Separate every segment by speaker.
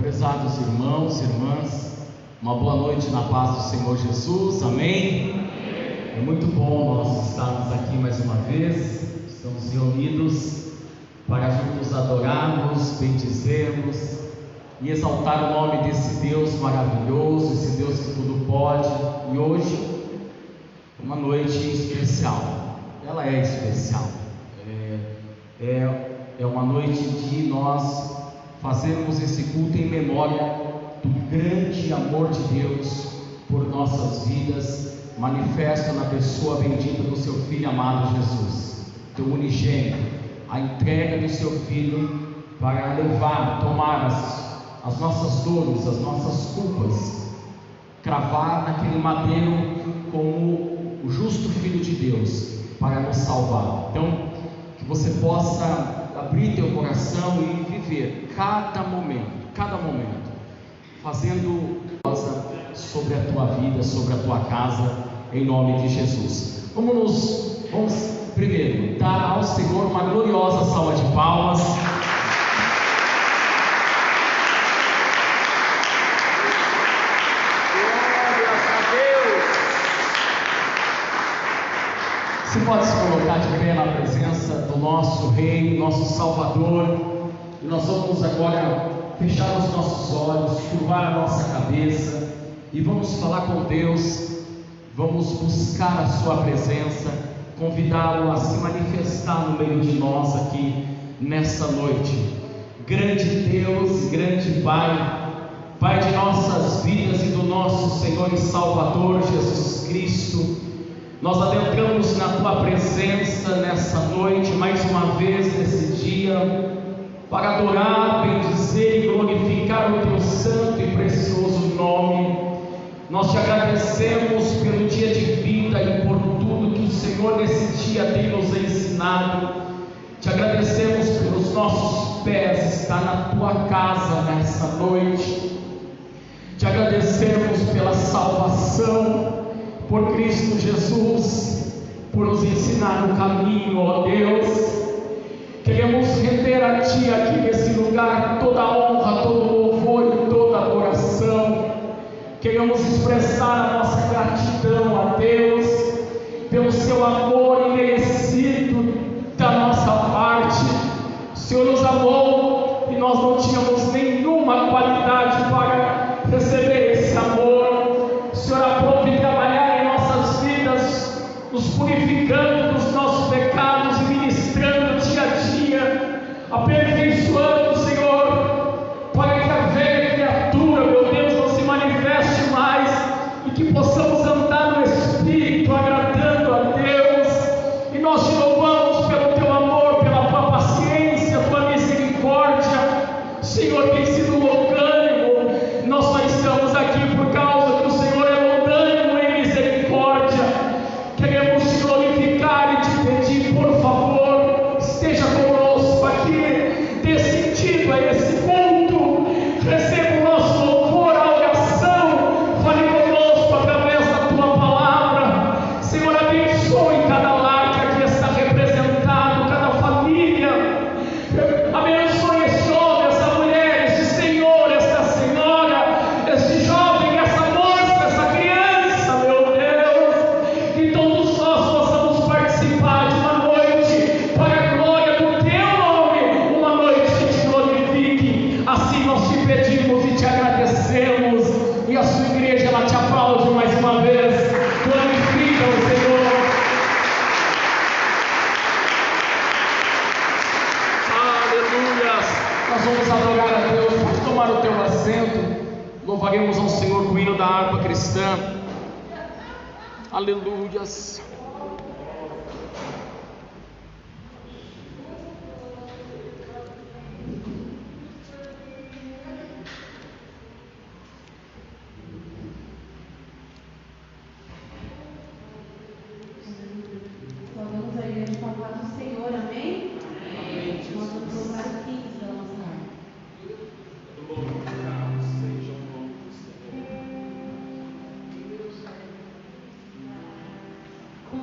Speaker 1: Prezados irmãos e irmãs, uma boa noite na paz do Senhor Jesus, amém? É muito bom nós estarmos aqui mais uma vez, estamos reunidos para juntos adorarmos, bendizermos e exaltar o nome desse Deus maravilhoso, esse Deus que tudo pode. E hoje, uma noite especial, ela é especial, é uma noite de nós fazermos esse culto em memória do grande amor de Deus por nossas vidas, manifesto na pessoa bendita do seu Filho amado Jesus, teu unigênito, a entrega do seu Filho para levar, tomar as nossas dores, as nossas culpas, cravar naquele madeiro como o justo Filho de Deus para nos salvar. Então, que você possa abrir teu coração e viver cada momento, fazendo coisa sobre a tua vida, sobre a tua casa, em nome de Jesus. Vamos primeiro dar ao Senhor uma gloriosa salva de palmas. Você pode se colocar de pé na presença do nosso Rei, nosso Salvador, e nós vamos agora fechar os nossos olhos, curvar a nossa cabeça e vamos falar com Deus, vamos buscar a sua presença, convidá-lo a se manifestar no meio de nós aqui nessa noite. Grande Deus, grande Pai de nossas vidas e do nosso Senhor e Salvador Jesus Cristo, nós adentramos na tua presença nessa noite, mais uma vez nesse dia, para adorar, bendizer e glorificar o teu santo e precioso nome. Nós te agradecemos pelo dia de vida e por tudo que o Senhor nesse dia tem nos ensinado. Te agradecemos pelos nossos pés estar na tua casa nessa noite. Te agradecemos pela salvação, por Cristo Jesus, por nos ensinar o caminho, ó Deus. Queremos render a Ti aqui nesse lugar toda a honra, todo o louvor e toda a adoração. Queremos expressar a nossa gratidão a Deus pelo Seu amor imerecido da nossa parte. O Senhor nos amou e nós não tínhamos nenhuma qualidade para receber esse amor. O Senhor aprove trabalhar em nossas vidas, nos purificando dos nossos pecados e ministrando dia a dia, aperfeiçoando, Senhor, para que a velha criatura, meu Deus, não se manifeste mais e que possamos andar no Espírito, agradando a Deus. E nós te louvamos pelo teu amor, pela tua paciência, tua misericórdia. O Senhor tem sido longânimo, nós só estamos aqui por causa que o Senhor é longânimo em misericórdia. Queremos te glorificar e te pedir, por favor, esteja conosco aqui, dê sentido a esse culto, receba o nosso louvor, a oração, fale conosco através da tua palavra. Senhor, abençoe cada lar que aqui está representado, cada família, abençoe esse homem, essa mulher, esse senhor, essa senhora, esse jovem, essa moça, essa criança, meu Deus, que todos nós possamos participar de uma noite para a glória do teu nome, uma noite que te glorifique. Assim nós te pedimos e te agradecemos, e a sua igreja ela te aplaude mais uma vez. Glorifica o Senhor. Aleluia. Nós vamos adorar a Deus. Pode tomar o teu assento. Louvaremos ao Senhor com o hino da harpa cristã. Aleluias.
Speaker 2: Louvamos a igreja com a paz do Senhor, amém?
Speaker 1: Amém.
Speaker 2: Nós vamos colocar o 15 da nossa harpa.
Speaker 1: Glorificado seja o nome do Senhor.
Speaker 2: Com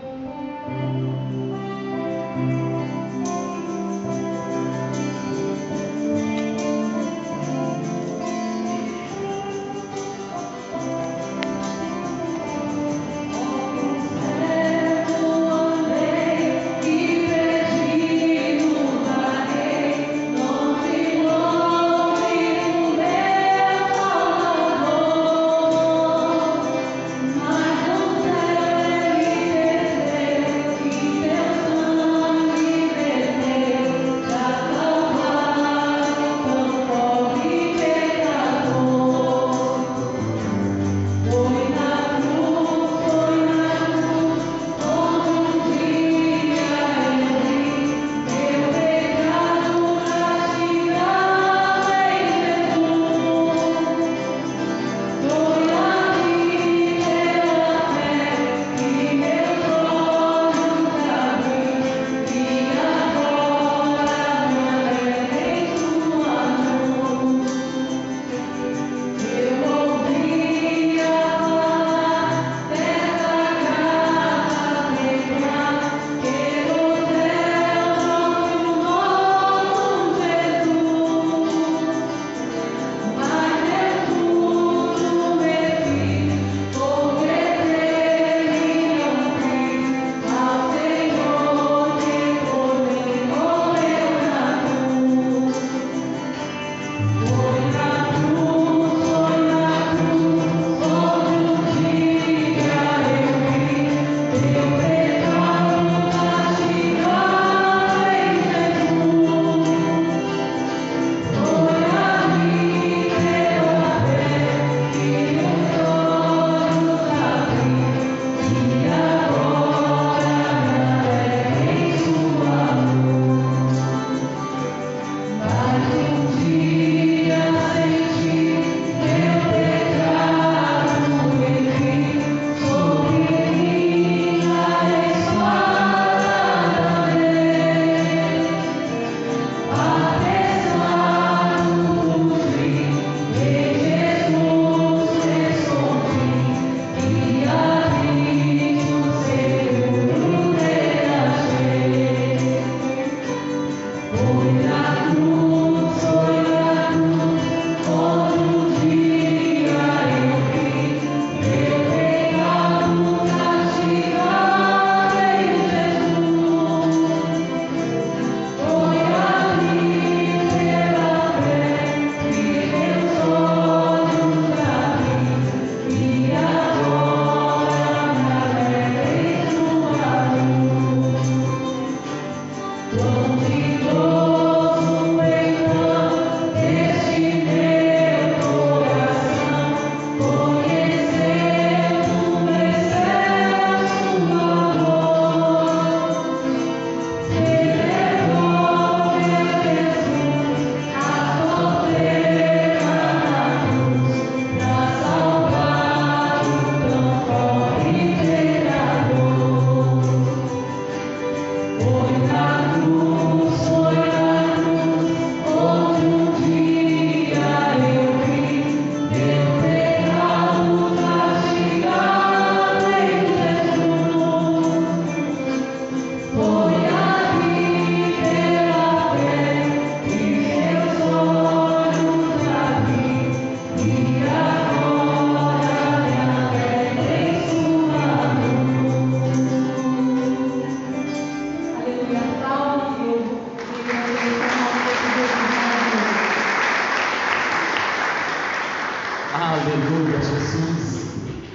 Speaker 1: Aleluia, Jesus.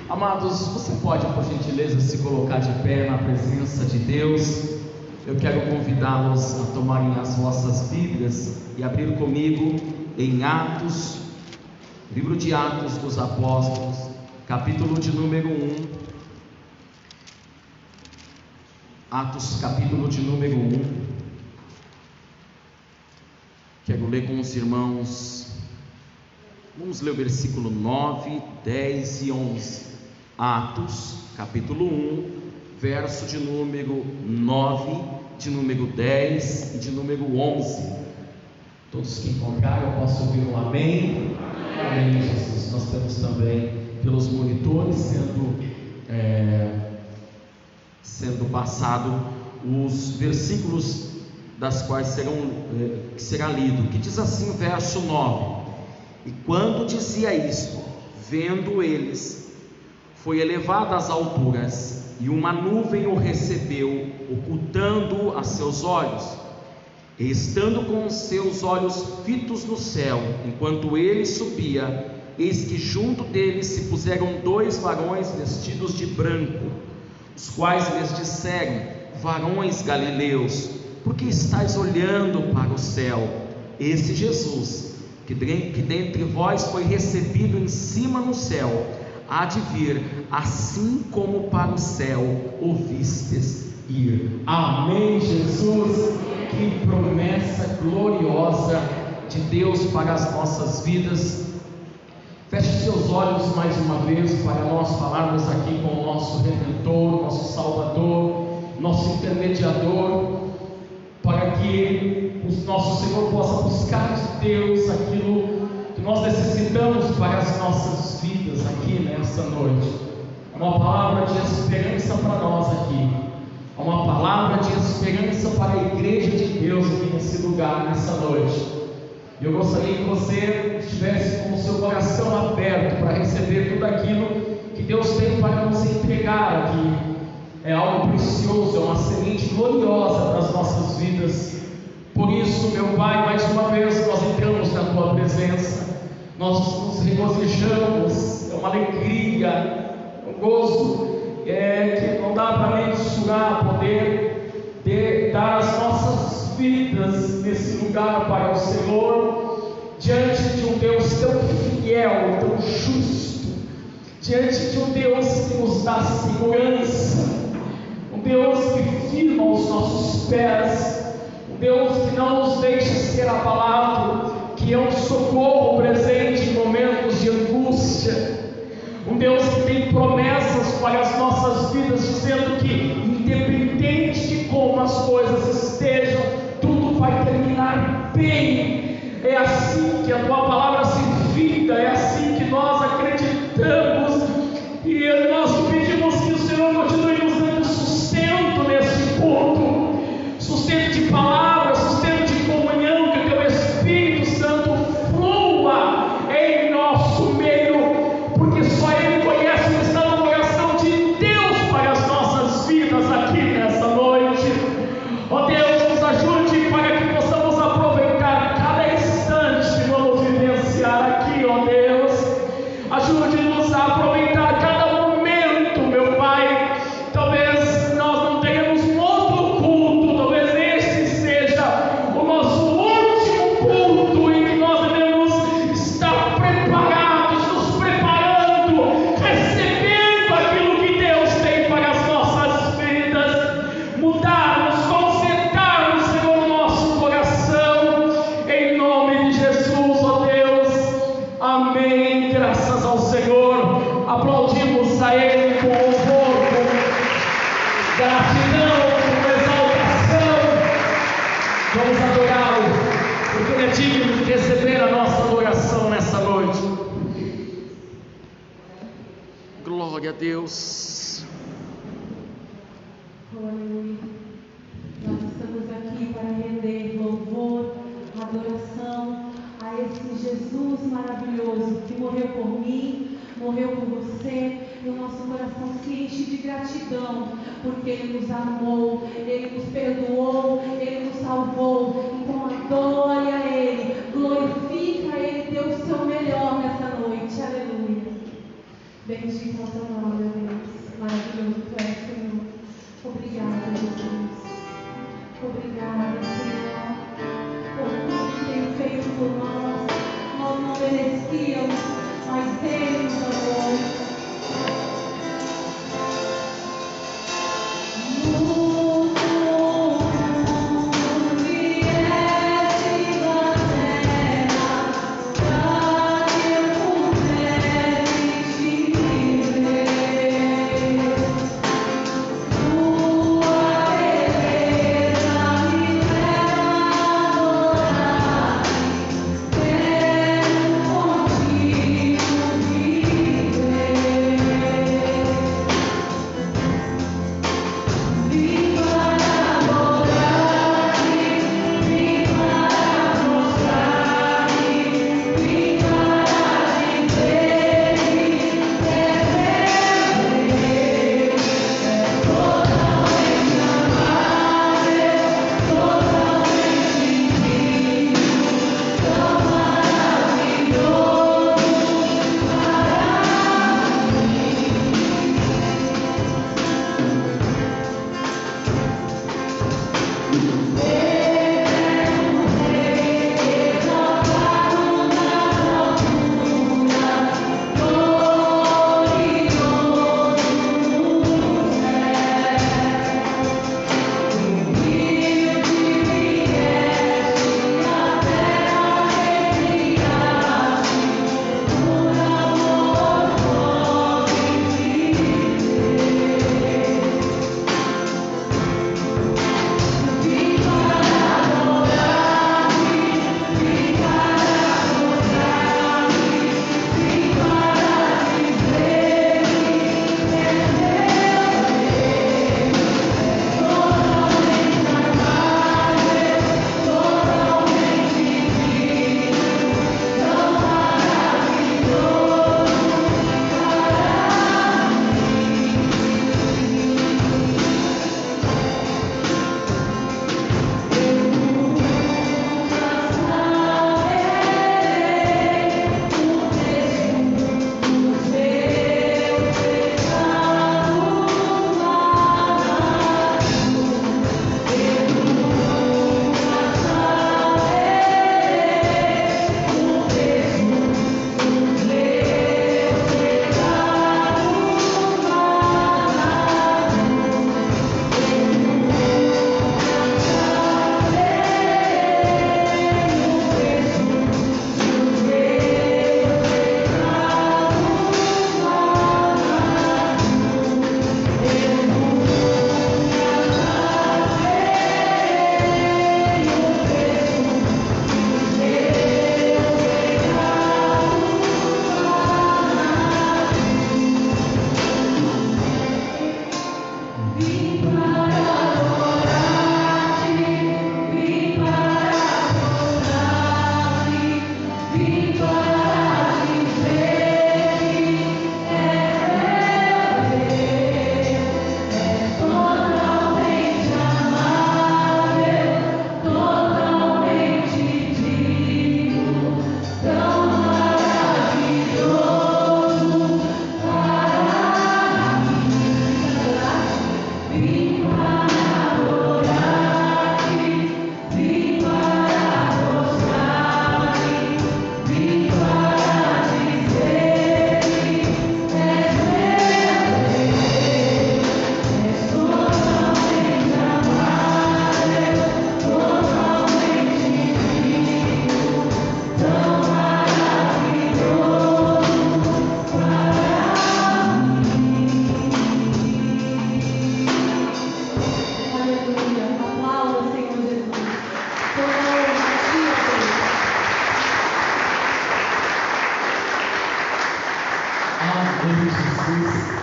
Speaker 1: Amados, você pode, por gentileza, se colocar de pé na presença de Deus. Eu quero convidá-los a tomarem as vossas Bíblias e abrir comigo em Atos, livro de Atos dos Apóstolos, capítulo de número 1. Atos, capítulo de número 1. Quero ler com os irmãos. Vamos ler o versículo 9, 10 e 11. Atos, capítulo 1, verso de número 9, de número 10 e de número 11. Todos que encontraram, eu posso ouvir um amém? Amém, Jesus. Nós temos também pelos monitores sendo passado os versículos das quais que será lido, que diz assim o verso 9: E quando dizia isto, vendo eles, foi elevado às alturas, e uma nuvem o recebeu, ocultando-o a seus olhos. E estando com os seus olhos fitos no céu, enquanto ele subia, eis que junto dele se puseram 2 varões vestidos de branco, os quais lhes disseram: Varões galileus, por que estáis olhando para o céu? Esse Jesus, que dentre vós foi recebido em cima no céu, há de vir, assim como para o céu o vistes ir. Amém, Jesus. Que promessa gloriosa de Deus para as nossas vidas. Feche seus olhos mais uma vez para nós falarmos aqui com o nosso Redentor, nosso Salvador, nosso Intermediador, para que o nosso Senhor possa buscar de Deus aquilo que nós necessitamos para as nossas vidas aqui nessa noite. É uma palavra de esperança para nós aqui, é uma palavra de esperança para a igreja de Deus aqui nesse lugar, nessa noite. Eu gostaria que você estivesse com o seu coração aberto para receber tudo aquilo que Deus tem para nos entregar aqui. É algo precioso, é uma semente gloriosa para as nossas vidas. Por isso, meu Pai, mais uma vez nós entramos na Tua presença, nós nos regozijamos, é uma alegria, um gozo que não dá para mensurar, poder dar as nossas vidas nesse lugar para o Senhor, diante de um Deus tão fiel, tão justo, diante de um Deus que nos dá segurança, um Deus que firma os nossos pés, um Deus que não nos deixa ser abalado, que é um socorro presente em momentos de angústia, um Deus que tem promessas para as nossas vidas, dizendo que independente de como as coisas estejam, tudo vai terminar bem. É assim que a Tua palavra se finda, é assim que nós acreditamos, e nós pedimos que o Senhor continue nos dando sustento nesse ponto, sustento de palavra, sustento de comunhão, que o Teu Espírito Santo flua em nosso meio, porque só Ele conhece o que está no coração de Deus para as nossas vidas aqui nessa noite. Ó Deus, nos ajude para que possamos aproveitar cada instante que vamos vivenciar aqui, ó Deus. Ajude-nos a aproveitar cada momento, meu Pai. Talvez nós não tenhamos um outro culto, talvez este seja o nosso último culto em que nós devemos estar preparados, nos preparando, recebendo aquilo que Deus tem para as nossas vidas, mudarmos, consertarmos, Senhor, o nosso coração, em nome de Jesus, ó Deus. Amém. Graças ao Senhor. Aplaudimos a Ele com louvor, com gratidão, com exaltação. Vamos adorá-lo, porque Ele é digno de receber a nossa adoração nessa noite. Glória a Deus.
Speaker 2: Aleluia. Nós estamos aqui para render louvor, adoração a esse Jesus maravilhoso que morreu por mim, morreu por você, e o nosso coração se enche de gratidão, porque Ele nos amou, Ele nos perdoou, Ele nos salvou. Então adore a Ele, glorifica a Ele, dê o seu melhor nessa noite. Aleluia. merecíamos, mas Ele nos amou.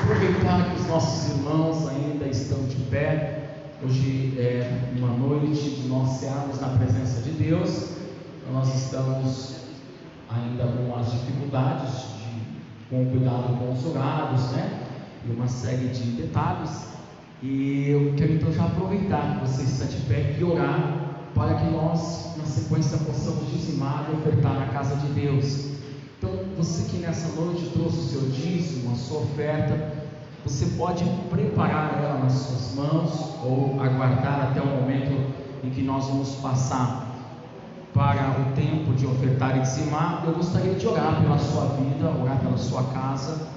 Speaker 1: Aproveitar que os nossos irmãos ainda estão de pé. Hoje é uma noite de nós cearmos na presença de Deus. Nós estamos ainda com as dificuldades com o cuidado com os horários, né? E uma série de detalhes. E eu quero então já aproveitar que você está de pé e orar para que nós, na sequência, possamos dizimar e ofertar na casa de Deus. Então, você que nessa noite trouxe o seu dízimo, a sua oferta, você pode preparar ela nas suas mãos ou aguardar até o momento em que nós vamos passar para o tempo de ofertar e dizimar, eu gostaria de orar pela sua vida, orar pela sua casa.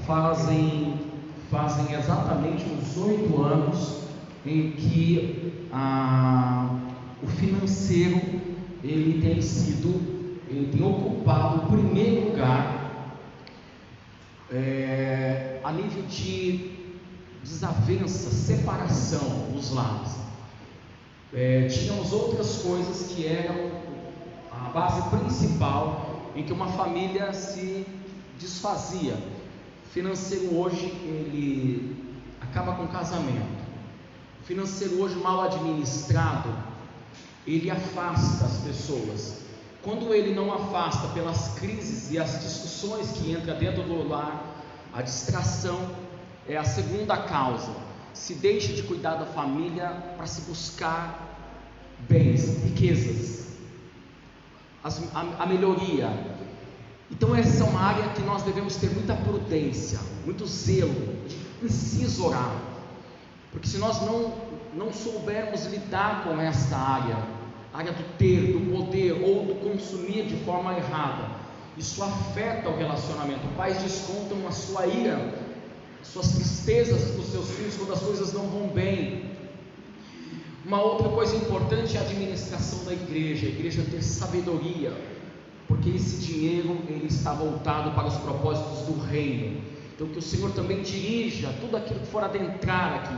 Speaker 1: Fazem exatamente uns 8 anos em que o financeiro ele tem ocupado o primeiro lugar a nível de desavença, separação nos lares. Tínhamos outras coisas que eram a base principal em que uma família se desfazia. O financeiro hoje ele acaba com o casamento. O financeiro hoje mal administrado, ele afasta as pessoas. Quando ele não afasta pelas crises e as discussões que entram dentro do lar, a distração é a segunda causa. Se deixa de cuidar da família para se buscar bens, riquezas, a melhoria. Então essa é uma área que nós devemos ter muita prudência, muito zelo, preciso orar, porque se nós não soubermos lidar com esta área do ter, do poder ou do consumir de forma errada, isso afeta o relacionamento. Pais descontam a sua ira, suas tristezas dos seus filhos quando as coisas não vão bem. Uma outra coisa importante é a administração da igreja, a igreja ter sabedoria, porque esse dinheiro ele está voltado para os propósitos do reino. Então que o Senhor também dirija tudo aquilo que for adentrar aqui,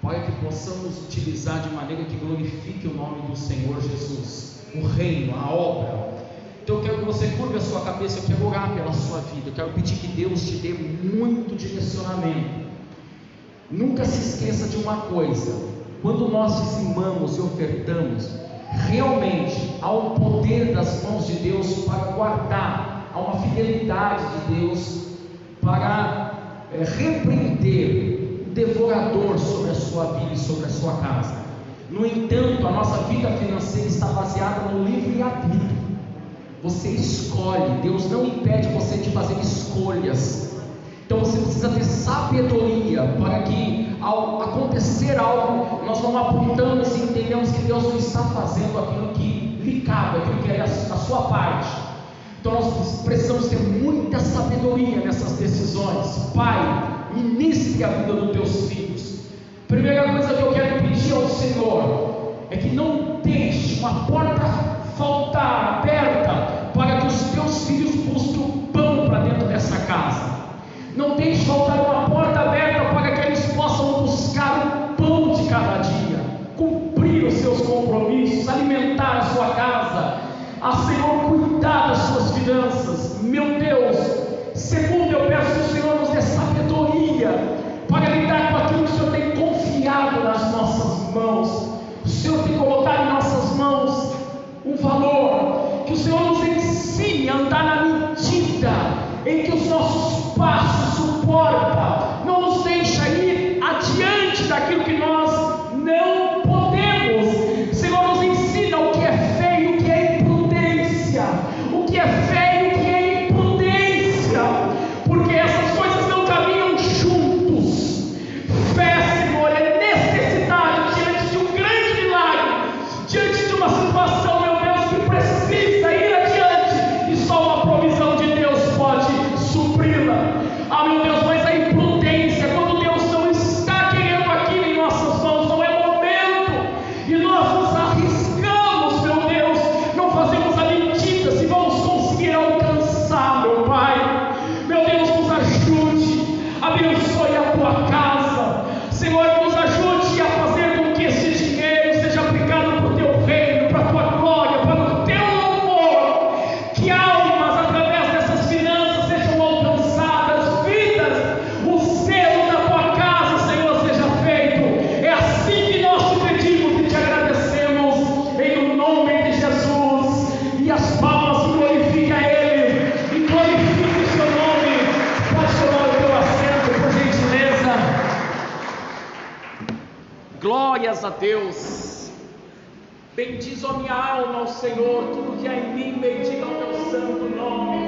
Speaker 1: para que possamos utilizar de maneira que glorifique o nome do Senhor Jesus, o reino, a obra. Então eu quero que você curva a sua cabeça, eu quero orar pela sua vida, eu quero pedir que Deus te dê muito direcionamento. Nunca se esqueça de uma coisa: quando nós dizimamos e ofertamos, realmente há um poder das mãos de Deus para guardar, há uma fidelidade de Deus para repreender o devorador sobre a sua vida e sobre a sua casa. No entanto, a nossa vida financeira está baseada no livre-arbítrio. Você escolhe, Deus não impede você de fazer escolhas. Então você precisa ter sabedoria para que ao acontecer algo, nós não apontamos e entendemos que Deus não está fazendo aquilo que lhe cabe, aquilo que é a sua parte. Então nós precisamos ter muita sabedoria nessas decisões. Pai, ministre a vida dos teus filhos. Primeira coisa que eu quero pedir ao Senhor é que não deixe uma porta faltar aberta para que os teus filhos busquem o pão para dentro dessa casa. Não deixe faltar uma porta aberta para que eles possam buscar o pão de cada dia, cumprir os seus compromissos, alimentar a sua casa, Senhor, cuidar das suas finanças. Meu Deus, segundo, eu peço que o Senhor nos dê sabedoria para lidar com aquilo que o Senhor tem confiado nas nossas mãos. O Senhor tem colocado em nossas mãos um valor, que o Senhor nos ensine a andar na medida em que os nossos passos suportam, não nos deixa ir adiante daquilo que nós não podemos. Senhor, nos ensina o que é fé e o que é imprudência, o que é fé e o que é imprudência, porque essas coisas não caminham juntos. Fé, Senhor, é necessidade diante de um grande milagre, diante de uma situação, meu Deus, que precisa ir adiante, e só uma provisão de Deus pode supri-la. Meu Deus, mas a imprudência, quando Deus não está querendo aquilo em nossas mãos, não é momento, e nós nos arriscamos, meu Deus, não fazemos a medida se vamos conseguir alcançar, meu Pai. Meu Deus, nos ajude, abençoe a tua casa, Senhor, nos ajude a fazer com que esse dinheiro seja aplicado para o teu reino, para a tua glória, para o teu louvor, que almas através dessas finanças sejam alcançadas, vidas, o zelo da tua casa, Senhor, seja feito. É assim que nós te pedimos e te agradecemos, em nome de Jesus. E as palmas glorifiquem a Ele, e glorifique o seu nome. Pode tomar o teu assento, por gentileza. Glórias a Deus. Bendiz a minha alma ao Senhor, tudo que há em mim, bendiga o teu santo nome.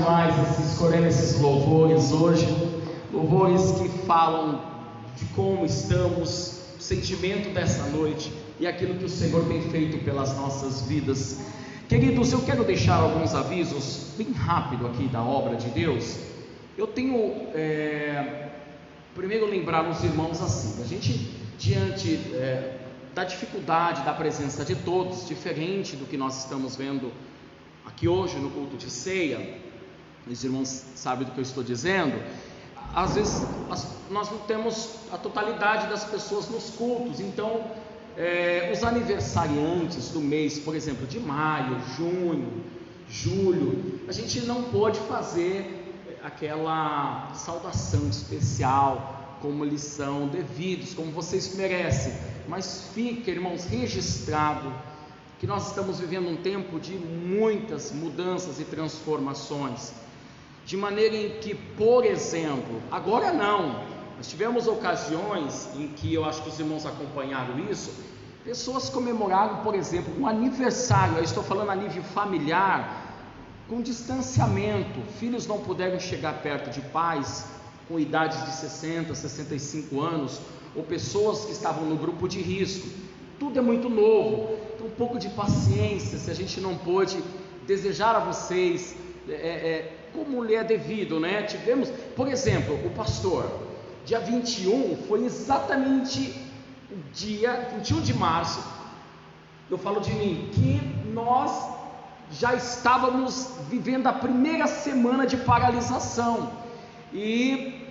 Speaker 1: demais escolhendo esses louvores hoje, louvores que falam de como estamos, o sentimento dessa noite e aquilo que o Senhor tem feito pelas nossas vidas. Queridos, eu quero deixar alguns avisos bem rápido aqui da obra de Deus. Eu tenho, primeiro lembrar os irmãos assim, a gente diante da dificuldade da presença de todos, diferente do que nós estamos vendo aqui hoje no culto de ceia, os irmãos sabem do que eu estou dizendo. Às vezes nós não temos a totalidade das pessoas nos cultos, então os aniversariantes do mês, por exemplo, de maio, junho, julho, a gente não pôde fazer aquela saudação especial como eles são devidos, como vocês merecem, mas fica, irmãos, registrado que nós estamos vivendo um tempo de muitas mudanças e transformações, de maneira em que, por exemplo, agora não, nós tivemos ocasiões em que eu acho que os irmãos acompanharam isso, pessoas comemoraram, por exemplo, um aniversário, eu estou falando a nível familiar, com distanciamento, filhos não puderam chegar perto de pais com idades de 60, 65 anos, ou pessoas que estavam no grupo de risco. Tudo é muito novo, então um pouco de paciência, se a gente não pôde desejar a vocês, como lhe é devido, né? Tivemos, por exemplo, o pastor, dia 21, foi exatamente o dia 21 de março, eu falo de mim, que nós já estávamos vivendo a primeira semana de paralisação, e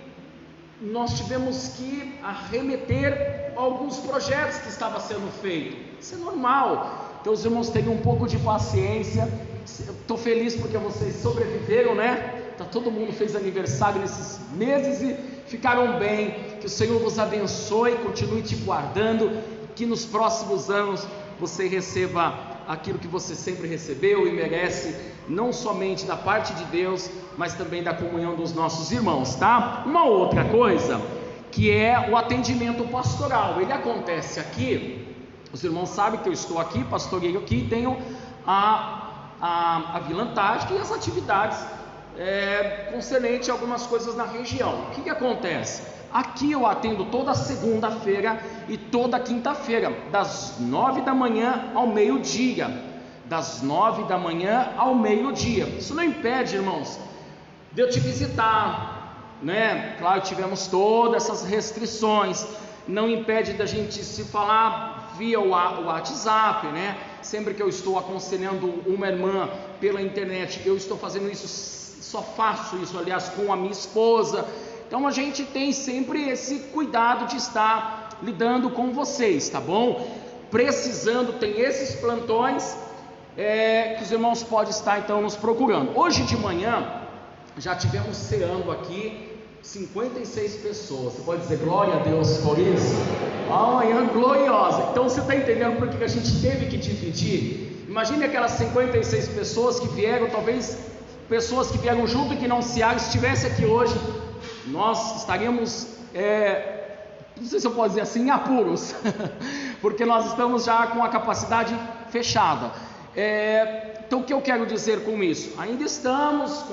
Speaker 1: nós tivemos que arremeter alguns projetos que estavam sendo feitos. Isso é normal, então os irmãos tenham um pouco de paciência. Estou feliz porque vocês sobreviveram, né? Todo mundo fez aniversário nesses meses e ficaram bem. Que o Senhor vos abençoe, continue te guardando, que nos próximos anos você receba aquilo que você sempre recebeu e merece, não somente da parte de Deus, mas também da comunhão dos nossos irmãos, tá? Uma outra coisa, que é o atendimento pastoral, ele acontece aqui, os irmãos sabem que eu estou aqui, pastoreio aqui, tenho a Vila Antártica e as atividades concernente a algumas coisas na região. O que acontece? Aqui eu atendo toda segunda-feira e toda quinta-feira, das 9 da manhã ao meio-dia, das 9 da manhã ao meio-dia. Isso não impede, irmãos, de eu te visitar, né? Claro, tivemos todas essas restrições, não impede da gente se falar via o WhatsApp, né? Sempre que eu estou aconselhando uma irmã pela internet, eu estou fazendo isso, só faço isso, aliás, com a minha esposa. Então a gente tem sempre esse cuidado de estar lidando com vocês, tá bom? Precisando, tem esses plantões que os irmãos podem estar então nos procurando. Hoje de manhã já tivemos ceando aqui 56 pessoas. Você pode dizer glória a Deus por isso? Uma manhã gloriosa. Então você está entendendo por que a gente teve que dividir? Imagine aquelas 56 pessoas que vieram, talvez pessoas que vieram junto e que não cearam. Se estivesse aqui hoje, nós estaríamos, não sei se eu posso dizer assim, em apuros, porque nós estamos já com a capacidade fechada. Então o que eu quero dizer com isso? Ainda estamos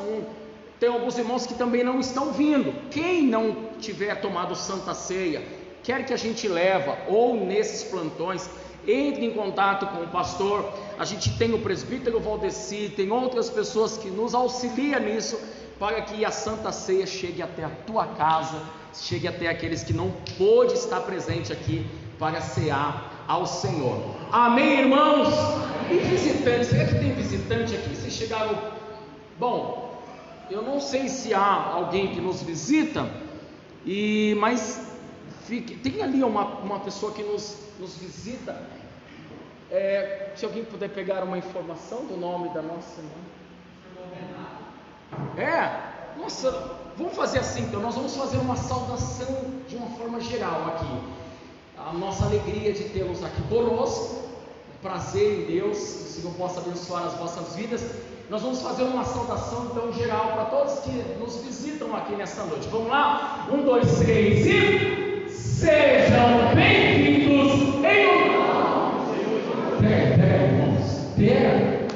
Speaker 1: tem alguns irmãos que também não estão vindo. Quem não tiver tomado Santa Ceia, quer que a gente leva, ou nesses plantões, entre em contato com o pastor. A gente tem o presbítero Valdeci, tem outras pessoas que nos auxiliam nisso, para que a Santa Ceia chegue até a tua casa, chegue até aqueles que não pôde estar presente aqui para cear ao Senhor. Amém, irmãos? E visitantes, será que tem visitante aqui? Se chegaram, bom, eu não sei se há alguém que nos visita, mas tem ali uma pessoa que nos visita. Se alguém puder pegar uma informação do nome da nossa irmã. Nossa, vamos fazer assim então, nós vamos fazer uma saudação de uma forma geral aqui. A nossa alegria de tê-los aqui conosco, prazer em Deus, que o Senhor possa abençoar as vossas vidas. Nós vamos fazer uma saudação então geral para todos que nos visitam aqui nesta noite. Vamos lá? 1, 2, 3 e sejam bem-vindos em nome do Senhor. Pega, irmãos, pega.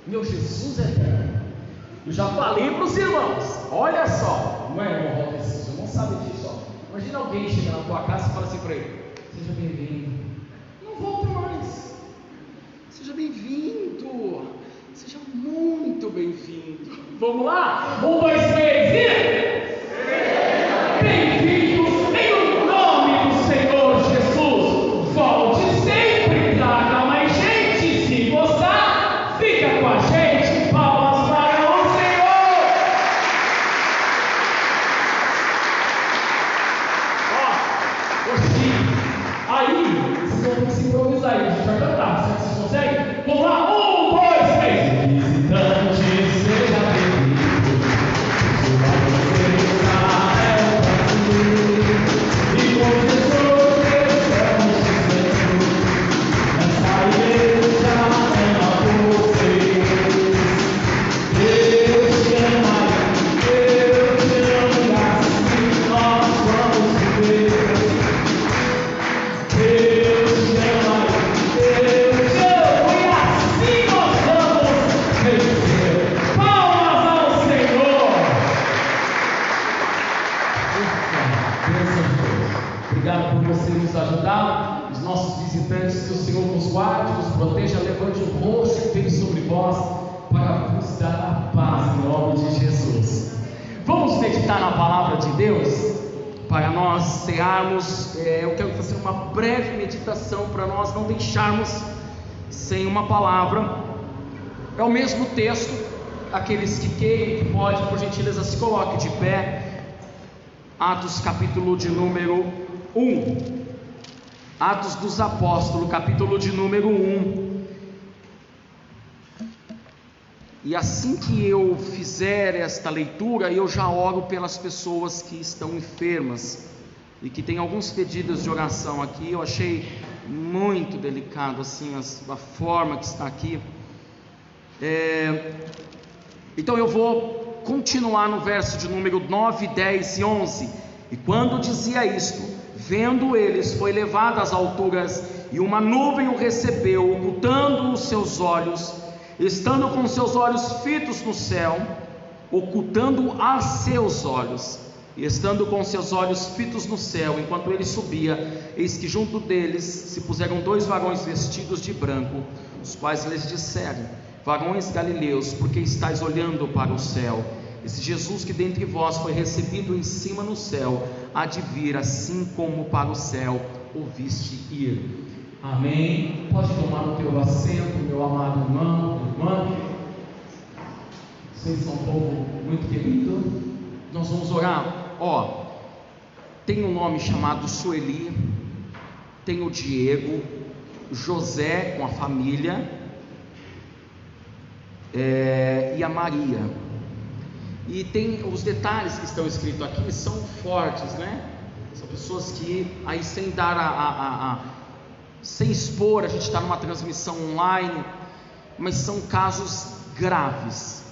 Speaker 1: Meu Jesus é eterno. Eu já falei para os irmãos, olha só, não é, irmão Walter, esses irmãos sabem disso, ó. Imagina alguém chegar na tua casa e fala assim para ele: seja bem-vindo, não volta mais, seja bem-vindo, seja muito bem-vindo. Vamos lá? 1, 2, 3 e... bem-vindos em o nome do Senhor Jesus. Volte sempre, traga mais gente. Se gostar, fica com a gente. Palmas para o Senhor. Ó, aí vocês vão ter que se improvisar aí. A gente vai cantar. Será que vocês conseguem? Vamos lá? 1, 2, 3. Visitante, seja bem-vindo. E com Jesus estamos dizendo: essa igreja ama vocês. Deus te ama, Deus te ama, e assim nós vamos viver. Deus te ama, Deus te ama, e assim nós vamos vencer. Palmas ao Senhor. Obrigado por você nos ajudar, os nossos visitantes, que o Senhor nos guarde, nos proteja, levante o rosto dele sobre vós, para vos dar a paz, em nome de Jesus. Vamos meditar na palavra de Deus, para nós termos, eu quero fazer uma breve meditação, para nós não deixarmos sem uma palavra. É o mesmo texto, aqueles que queiram, que pode, por gentileza, se coloque de pé. Atos capítulo de número 1, Atos dos Apóstolos, capítulo de número 1. E assim que eu fizer esta leitura, eu já oro pelas pessoas que estão enfermas e que tem alguns pedidos de oração aqui. Eu achei muito delicado assim a forma que está aqui. Então eu vou continuar no verso de número 9, 10 e 11. E quando dizia isto, vendo eles, foi levado às alturas, e uma nuvem o recebeu, ocultando os seus olhos, estando com seus olhos fitos no céu, ocultando a seus olhos, e estando com seus olhos fitos no céu, enquanto ele subia, eis que junto deles se puseram 2 varões vestidos de branco, os quais lhes disseram: varões galileus, por que estáis olhando para o céu? Esse Jesus que dentre vós foi recebido em cima no céu, há de vir, assim como para o céu o viste ir. Amém. Pode tomar o teu assento, meu amado irmão, irmã. Vocês são um povo muito querido. Nós vamos orar. Tem um nome chamado Sueli, tem o Diego, José com a família, e a Maria. E tem os detalhes que estão escritos aqui, são fortes, né? São pessoas que aí, sem dar sem expor, a gente está numa transmissão online, mas são casos graves.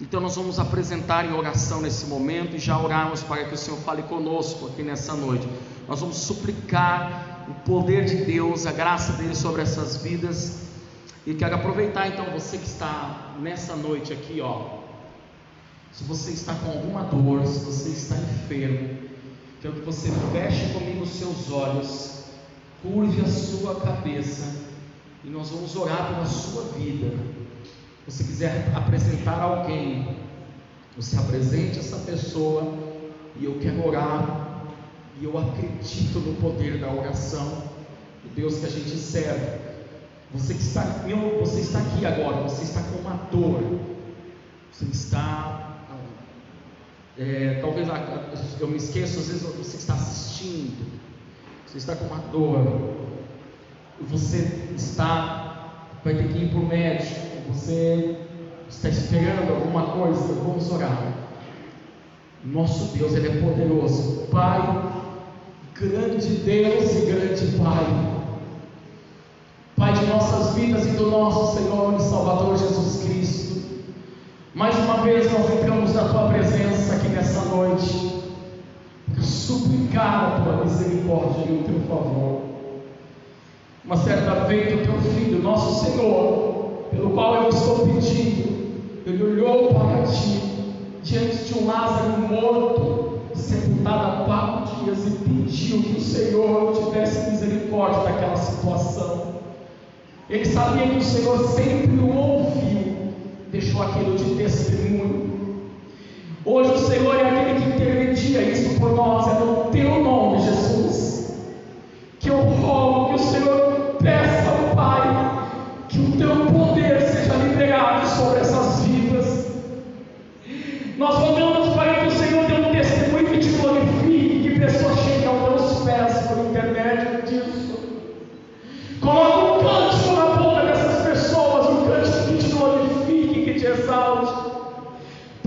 Speaker 1: Então nós vamos apresentar em oração nesse momento, e já orarmos para que o Senhor fale conosco aqui nessa noite. Nós vamos suplicar o poder de Deus, a graça dele sobre essas vidas. E quero aproveitar então, você que está nessa noite aqui, se você está com alguma dor, se você está enfermo, quero que você feche comigo os seus olhos, curve a sua cabeça, e nós vamos orar pela sua vida. Se você quiser apresentar alguém, você apresente essa pessoa, e eu quero orar, e eu acredito no poder da oração, do Deus que a gente serve. Você está aqui agora, você está com uma dor, você está, talvez eu me esqueço, às vezes você está assistindo, você está com uma dor, você vai ter que ir para o médico, você está esperando alguma coisa. Vamos orar. Nosso Deus, Ele é poderoso, Pai, grande Deus e grande Pai de nossas vidas e do nosso Senhor e Salvador Jesus Cristo. Mais uma vez nós entramos na Tua presença aqui nessa noite, para suplicar a Tua misericórdia e o Teu favor. Uma certa feita o Teu Filho, nosso Senhor, pelo qual eu estou pedindo, Ele olhou para ti, diante de um Lázaro morto, sepultado há 4 dias, e pediu que o Senhor tivesse misericórdia daquela situação. Ele sabia que o Senhor sempre o ouviu, deixou aquilo de testemunho. Hoje o Senhor é aquele que intermedia isso por nós, é no teu nome, Jesus, que eu rogo que o Senhor peça ao Pai, que o teu poder seja liberado sobre essas vidas. Nós rogamos, Pai, que o Senhor dê um testemunho que te glorifique, que pessoas cheguem aos teus pés por intermédio disso. Coloca um cântico na boca dessas pessoas, um cântico que te glorifique, que te exalte.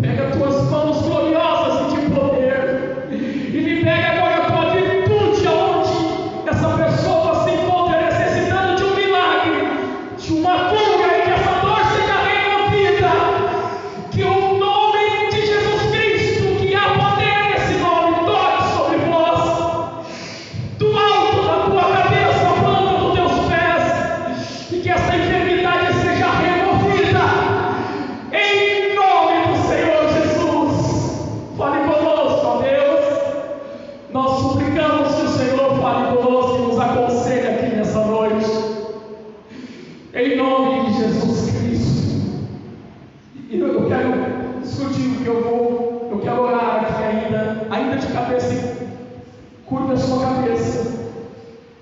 Speaker 1: Pega as tuas mãos gloriosas e de poder e libere agora a tua virtude aonde essa pessoa se encontra necessitando de um milagre, de uma cura, e que essa dor seja removida, que o nome de Jesus Cristo, que há poder nesse nome, toque sobre vós, do alto da tua cabeça, a planta dos teus pés, e que essa enfermidade seja removida, em nome do Senhor Jesus. Fale conosco, ó Deus. Nós suplicamos que o Senhor fale conosco e nos aconselhe aqui nessa noite, em nome de Jesus Cristo. E eu quero discutir o que eu quero orar aqui ainda de cabeça, curva a sua cabeça.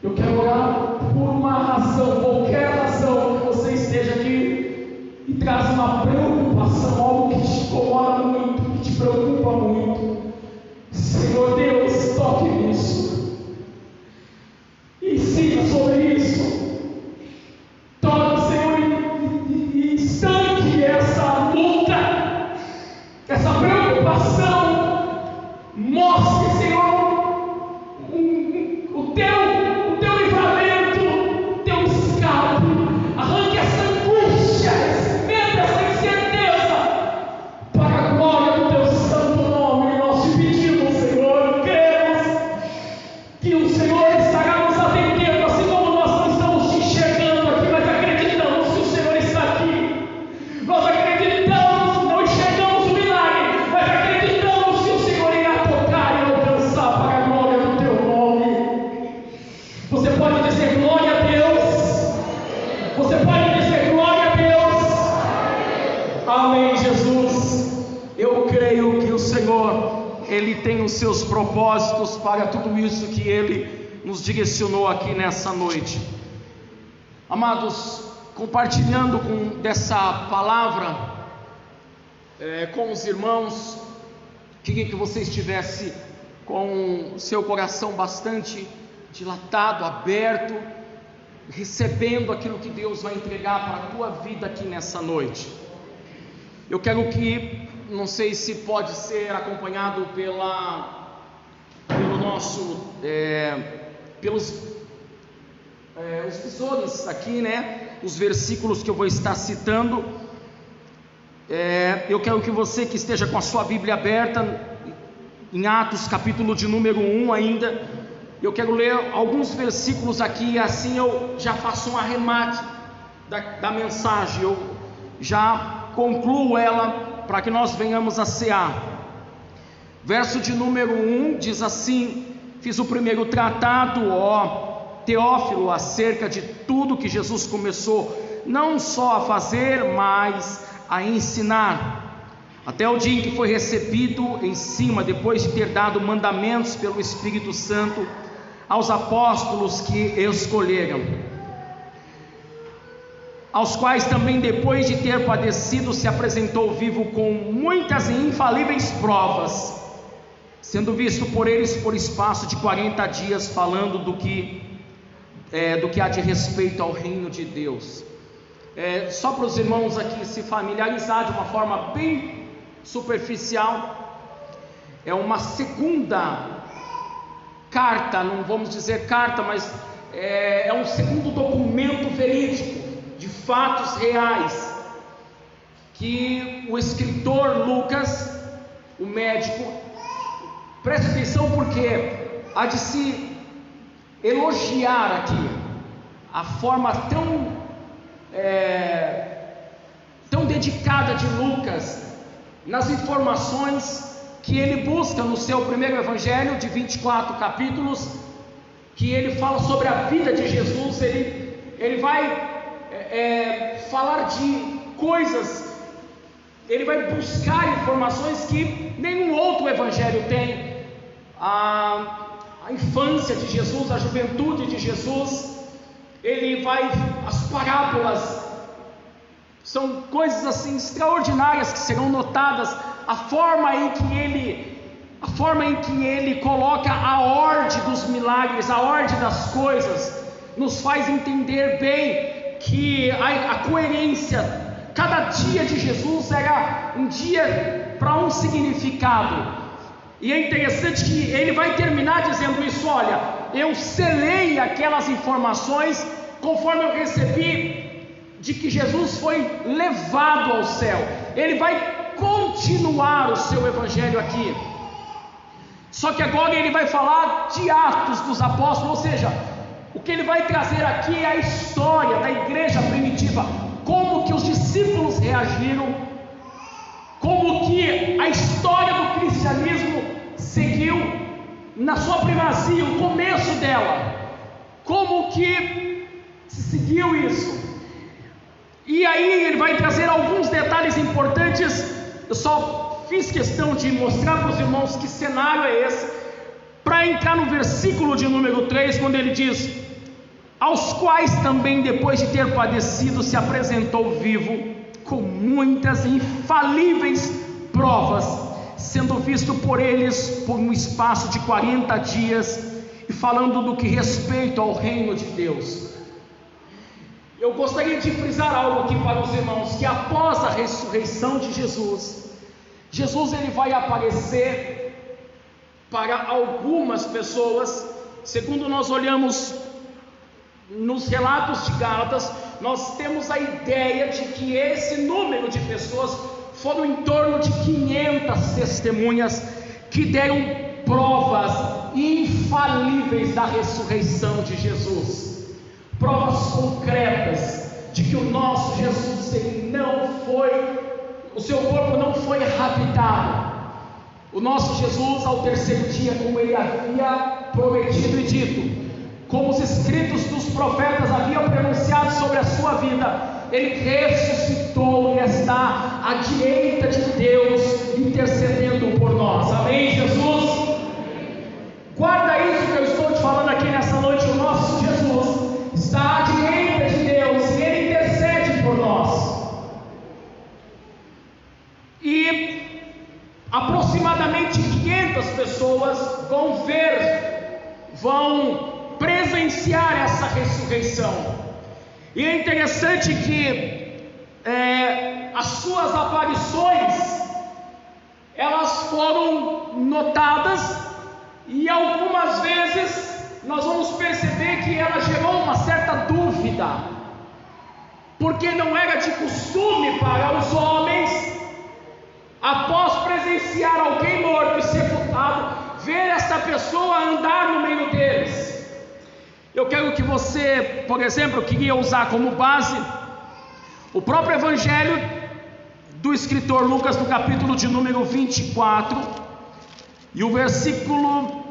Speaker 1: Eu quero orar por uma razão, qualquer razão que você esteja aqui e traz uma preocupação, algo que te incomoda muito, que te preocupa muito. Senhor Deus, toque nisso, ensina sobre isso, toque, Senhor, e estanque essa luta, essa preocupação. Mostre, Senhor, o teu livramento, o teu escape. Arranque essa angústia, esse medo, essa incerteza, para a glória do teu santo nome. Nós te pedimos, Senhor, cremos que o Senhor estará nos atendendo, assim como nós não estamos te enxergando aqui, mas acreditamos que o Senhor está aqui. Nós acreditamos, não enxergamos o milagre, mas acreditamos que o Senhor irá tocar e alcançar para a glória do teu nome. Você pode dizer glória a Deus? Você pode dizer glória a Deus? Amém, Jesus. Eu creio que o Senhor, Ele tem os seus propósitos para tudo isso que Ele nos direcionou aqui nessa noite. Amados, compartilhando dessa palavra com os irmãos, queria que você estivesse com o seu coração bastante dilatado, aberto, recebendo aquilo que Deus vai entregar para a tua vida aqui nessa noite. Eu quero que, não sei se pode ser acompanhado pelos os visores aqui, né? Os versículos que eu vou estar citando. Eu quero que você que esteja com a sua Bíblia aberta, em Atos capítulo de número 1 ainda, eu quero ler alguns versículos aqui, assim eu já faço um arremate da mensagem, eu já concluo ela, para que nós venhamos a cear. Verso de número 1 diz assim: fiz o primeiro tratado, ó Teófilo, acerca de tudo que Jesus começou não só a fazer, mas a ensinar, até o dia em que foi recebido em cima, depois de ter dado mandamentos pelo Espírito Santo aos apóstolos que escolheram, aos quais também, depois de ter padecido, se apresentou vivo com muitas e infalíveis provas, sendo visto por eles por espaço de 40 dias, falando do que há de respeito ao reino de Deus. Só para os irmãos aqui se familiarizar de uma forma bem superficial, é uma segunda carta, não vamos dizer carta, mas é um segundo documento verídico, de fatos reais, que o escritor Lucas, o médico, preste atenção, porque há de se elogiar aqui a forma tão dedicada dedicada de Lucas nas informações que ele busca no seu primeiro evangelho, de 24 capítulos, que ele fala sobre a vida de Jesus. Ele vai falar de coisas, ele vai buscar informações que nenhum outro evangelho tem. A infância de Jesus, a juventude de Jesus, as parábolas, são coisas assim extraordinárias que serão notadas. A forma em que ele coloca a ordem dos milagres, a ordem das coisas, nos faz entender bem que a coerência. Cada dia de Jesus era um dia para um significado. E é interessante que ele vai terminar dizendo isso: olha, eu selei aquelas informações conforme eu recebi de que Jesus foi levado ao céu. Ele vai continuar o seu evangelho aqui. Só que agora ele vai falar de Atos dos Apóstolos, ou seja, o que ele vai trazer aqui é a história da igreja primitiva, como que os discípulos reagiram, como que a história do cristianismo seguiu na sua primazia, o começo dela, como que se seguiu isso. E aí ele vai trazer alguns detalhes importantes. Eu só fiz questão de mostrar para os irmãos que cenário é esse, para entrar no versículo de número 3, quando ele diz: aos quais também, depois de ter padecido, se apresentou vivo, com muitas e infalíveis provas, sendo visto por eles por um espaço de 40 dias, e falando do que respeita ao reino de Deus. Eu gostaria de frisar algo aqui para os irmãos, que após a ressurreição de Jesus ele vai aparecer para algumas pessoas. Segundo nós olhamos nos relatos de Gálatas, nós temos a ideia de que esse número de pessoas foram em torno de 500 testemunhas que deram provas infalíveis da ressurreição de Jesus, provas concretas de que o nosso Jesus, o seu corpo não foi raptado. O nosso Jesus, ao terceiro dia, como ele havia prometido e dito, como os escritos dos profetas haviam pronunciado sobre a sua vida, ele ressuscitou e está à direita de Deus, intercedendo por nós. Amém, Jesus? Guarda isso que eu estou te falando aqui nessa noite. O nosso Jesus está à direita de Deus e ele intercede por nós. E aproximadamente 500 pessoas vão presenciar essa ressurreição. E é interessante que as suas aparições, elas foram notadas, e algumas vezes nós vamos perceber que ela gerou uma certa dúvida, porque não era de costume para os homens, após presenciar alguém morto e sepultado, ver esta pessoa andar no meio deles. Eu quero que você, por exemplo, eu queria usar como base o próprio evangelho do escritor Lucas, no capítulo de número 24, e o versículo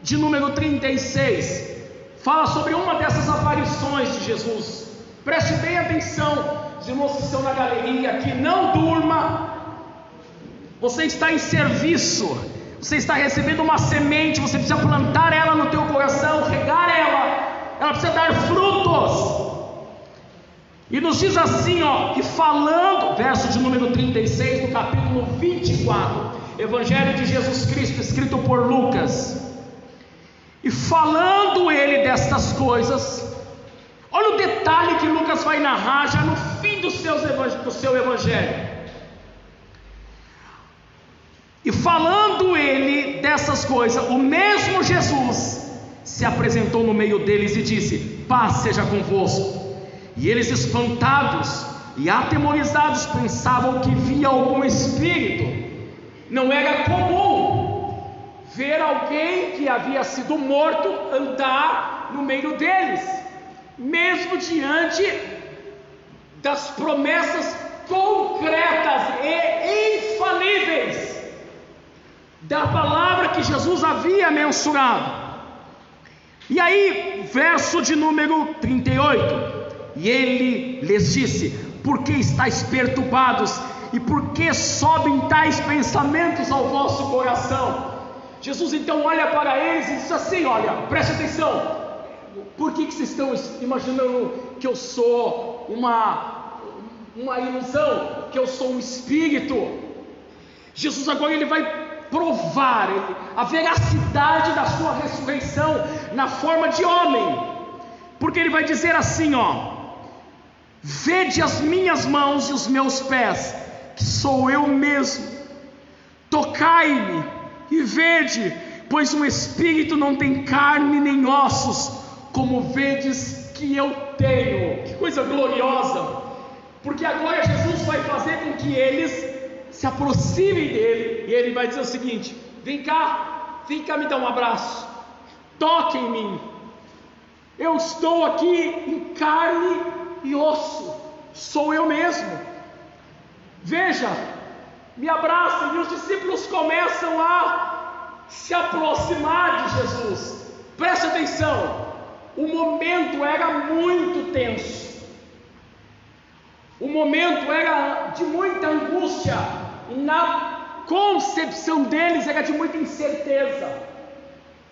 Speaker 1: de número 36, fala sobre uma dessas aparições de Jesus. Preste bem atenção, os irmãos que estão na galeria aqui, não durma. Você está em serviço, você está recebendo uma semente, você precisa plantar ela no teu coração, regar ela precisa dar frutos. E nos diz assim, e falando, verso de número 36 do capítulo 24, Evangelho de Jesus Cristo, escrito por Lucas. E falando ele destas coisas, olha o detalhe que Lucas vai narrar já no fim do seu evangelho. E falando ele dessas coisas, o mesmo Jesus se apresentou no meio deles e disse: paz seja convosco. E eles, espantados e atemorizados, pensavam que via algum espírito. Não era comum ver alguém que havia sido morto andar no meio deles, mesmo diante das promessas concretas e infalíveis da palavra que Jesus havia mensurado. E aí, verso de número 38, e ele lhes disse: por que estáis perturbados, e por que sobem tais pensamentos ao vosso coração? Jesus então olha para eles e diz assim: olha, preste atenção, por que vocês estão imaginando que eu sou uma ilusão, que eu sou um espírito? Jesus agora ele vai provar a veracidade da sua ressurreição na forma de homem, porque ele vai dizer assim, ó: vede as minhas mãos e os meus pés, que sou eu mesmo, tocai-me e vede, pois um espírito não tem carne nem ossos, como vedes que eu tenho. Que coisa gloriosa, porque agora Jesus vai fazer com que eles se aproximem dele, e ele vai dizer o seguinte: vem cá me dar um abraço, toque em mim, eu estou aqui em carne e osso, sou eu mesmo, veja, me abraçem. E os discípulos começam a se aproximar de Jesus. Preste atenção, o momento era muito tenso, o momento era de muita angústia, e na concepção deles era de muita incerteza,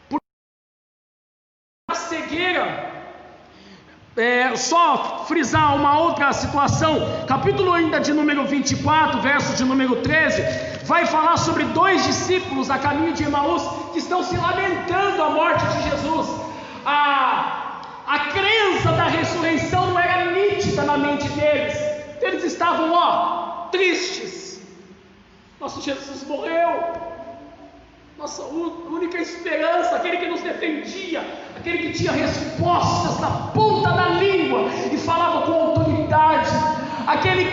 Speaker 1: porque a cegueira. Só frisar uma outra situação, capítulo ainda de número 24, verso de número 13, vai falar sobre dois discípulos a caminho de Emaús, que estão se lamentando a morte de Jesus. A crença da ressurreição não era nítida na mente deles, eles estavam tristes. Nosso Jesus morreu, nossa única esperança, aquele que nos defendia, aquele que tinha respostas na ponta da língua e falava com autoridade, aquele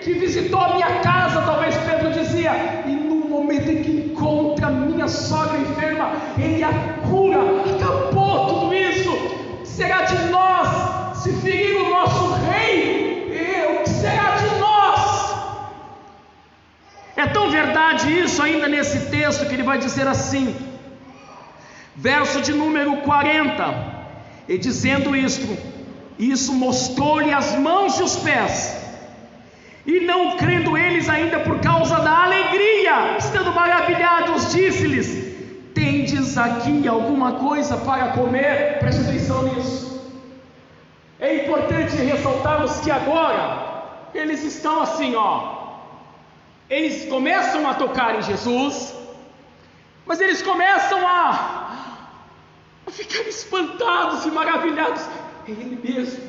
Speaker 1: que visitou a minha casa, talvez Pedro dizia, e no momento em que encontra minha sogra enferma, ele a cura. Acabou tudo isso. O que será de nós se ferir o nosso rei? O que será de nós? É tão verdade isso ainda nesse texto, que ele vai dizer assim, verso de número 40, e dizendo isso mostrou-lhe as mãos e os pés, e não crendo eles ainda por causa da alegria, estando maravilhados, disse-lhes: tendes aqui alguma coisa para comer? Preste atenção nisso. É importante ressaltarmos que agora eles estão assim, eles começam a tocar em Jesus, mas eles começam a ficar espantados e maravilhados. É Ele mesmo,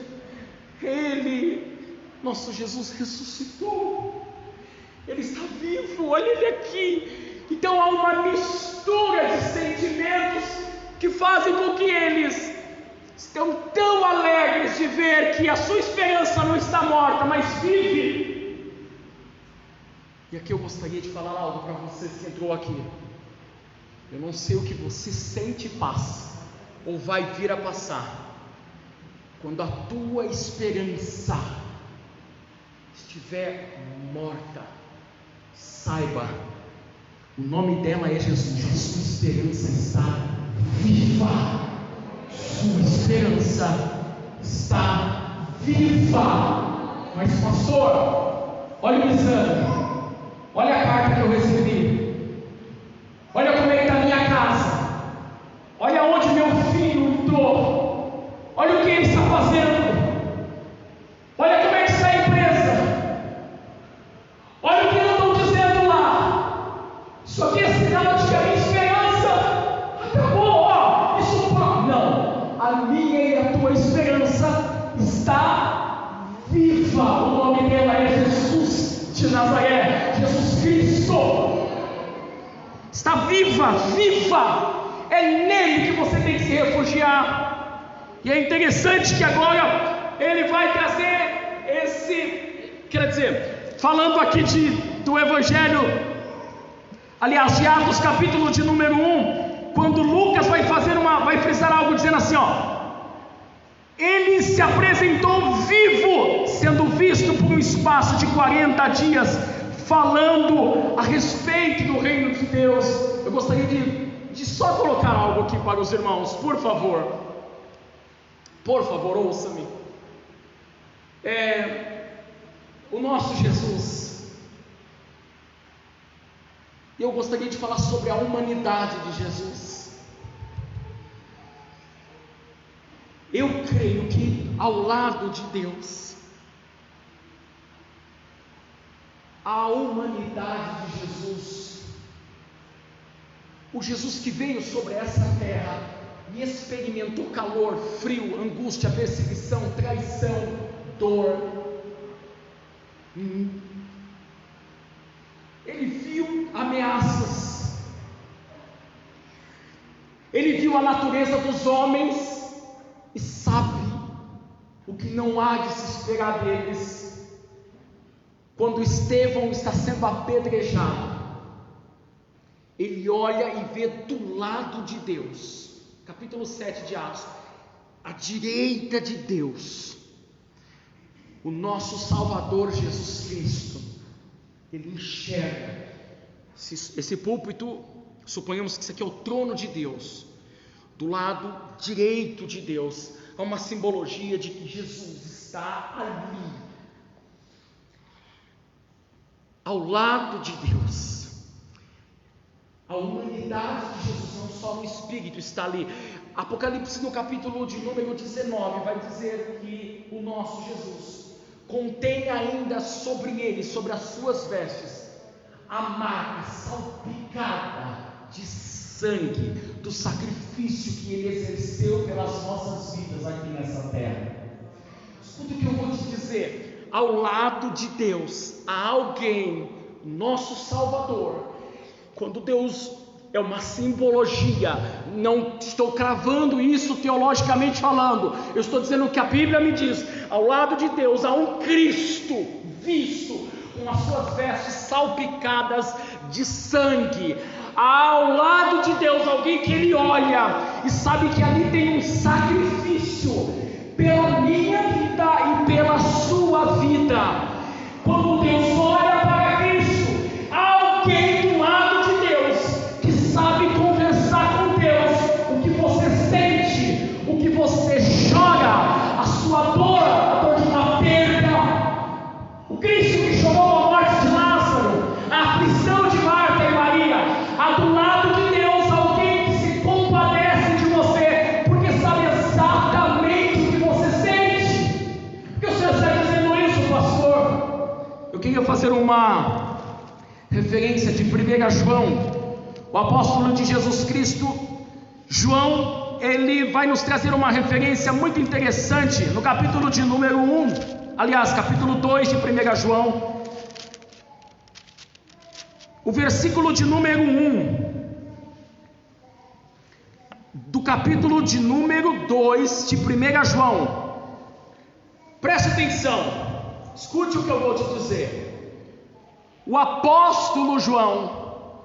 Speaker 1: nosso Jesus ressuscitou, Ele está vivo, olha Ele aqui. Então há uma mistura de sentimentos que fazem com que eles estão tão alegres de ver que a sua esperança não está morta, mas vive. E aqui eu gostaria de falar algo para você que entrou aqui. Eu não sei o que você sente e passa, ou vai vir a passar, quando a tua esperança estiver morta. Saiba, o nome dela é Jesus. A sua esperança está viva. Sua esperança está viva. Mas pastor, olha o exame. Olha a carta que eu recebi. Olha como é que está a minha casa. Olha onde meu filho entrou. Olha o que ele está fazendo. Olha como é que está a empresa. Olha o que andam dizendo lá. Isso aqui é sinal de que a minha esperança acabou. Isso não. A minha e a tua esperança está viva. O nome dela é Jesus de Nazaré, Jesus Cristo. Está viva. É nele que você tem que se refugiar. E é interessante que agora ele vai trazer falando aqui do Evangelho, aliás, de Atos, capítulo de número 1, quando Lucas vai frisar algo dizendo assim, Ele se apresentou vivo, sendo visto por um espaço de 40 dias, falando a respeito do reino de Deus. Eu gostaria de só colocar algo aqui para os irmãos, por favor, ouça-me. O nosso Jesus, eu gostaria de falar sobre a humanidade de Jesus. Eu creio que ao lado de Deus, a humanidade de Jesus, o Jesus que veio sobre essa terra e experimentou calor, frio, angústia, perseguição, traição, dor. Ele viu ameaças, ele viu a natureza dos homens e sabe o que não há de se esperar deles. Quando Estevão está sendo apedrejado, ele olha e vê do lado de Deus, capítulo 7 de Atos, à direita de Deus, o nosso Salvador Jesus Cristo. Ele enxerga esse púlpito, suponhamos que isso aqui é o trono de Deus. Do lado direito de Deus há uma simbologia de que Jesus está ali, ao lado de Deus. A humanidade de Jesus, não só no Espírito, está ali. Apocalipse, no capítulo de número 19, vai dizer que o nosso Jesus contém ainda sobre ele, sobre as suas vestes, a marca salpicada de sangue do sacrifício que ele exerceu pelas nossas vidas aqui nessa terra. Escuta o que eu vou te dizer: ao lado de Deus há alguém, nosso Salvador. Quando Deus é uma simbologia, não estou cravando isso teologicamente falando, eu estou dizendo o que a Bíblia me diz. Ao lado de Deus há um Cristo visto com as suas vestes salpicadas de sangue. Ao lado de Deus, alguém que ele olha e sabe que ali tem um sacrifício pela minha vida e pela sua vida. Quando Deus olha para Cristo, há alguém do lado de Deus que sabe conversar com Deus o que você sente, o que você chora, a sua dor, a dor de uma perda. O Cristo que chorou a morte de Lázaro, a aflição de Marta e Maria. Há do lado de Deus alguém que se compadece de você, porque sabe exatamente o que você sente. Por que o Senhor está dizendo isso, pastor? Eu queria fazer uma referência de 1 João, o apóstolo de Jesus Cristo. João, ele vai nos trazer uma referência muito interessante no capítulo de número 1, aliás, capítulo 2 de 1 João. O versículo de número 1 do capítulo de número 2 de 1 João. Preste atenção, escute o que eu vou te dizer. O apóstolo João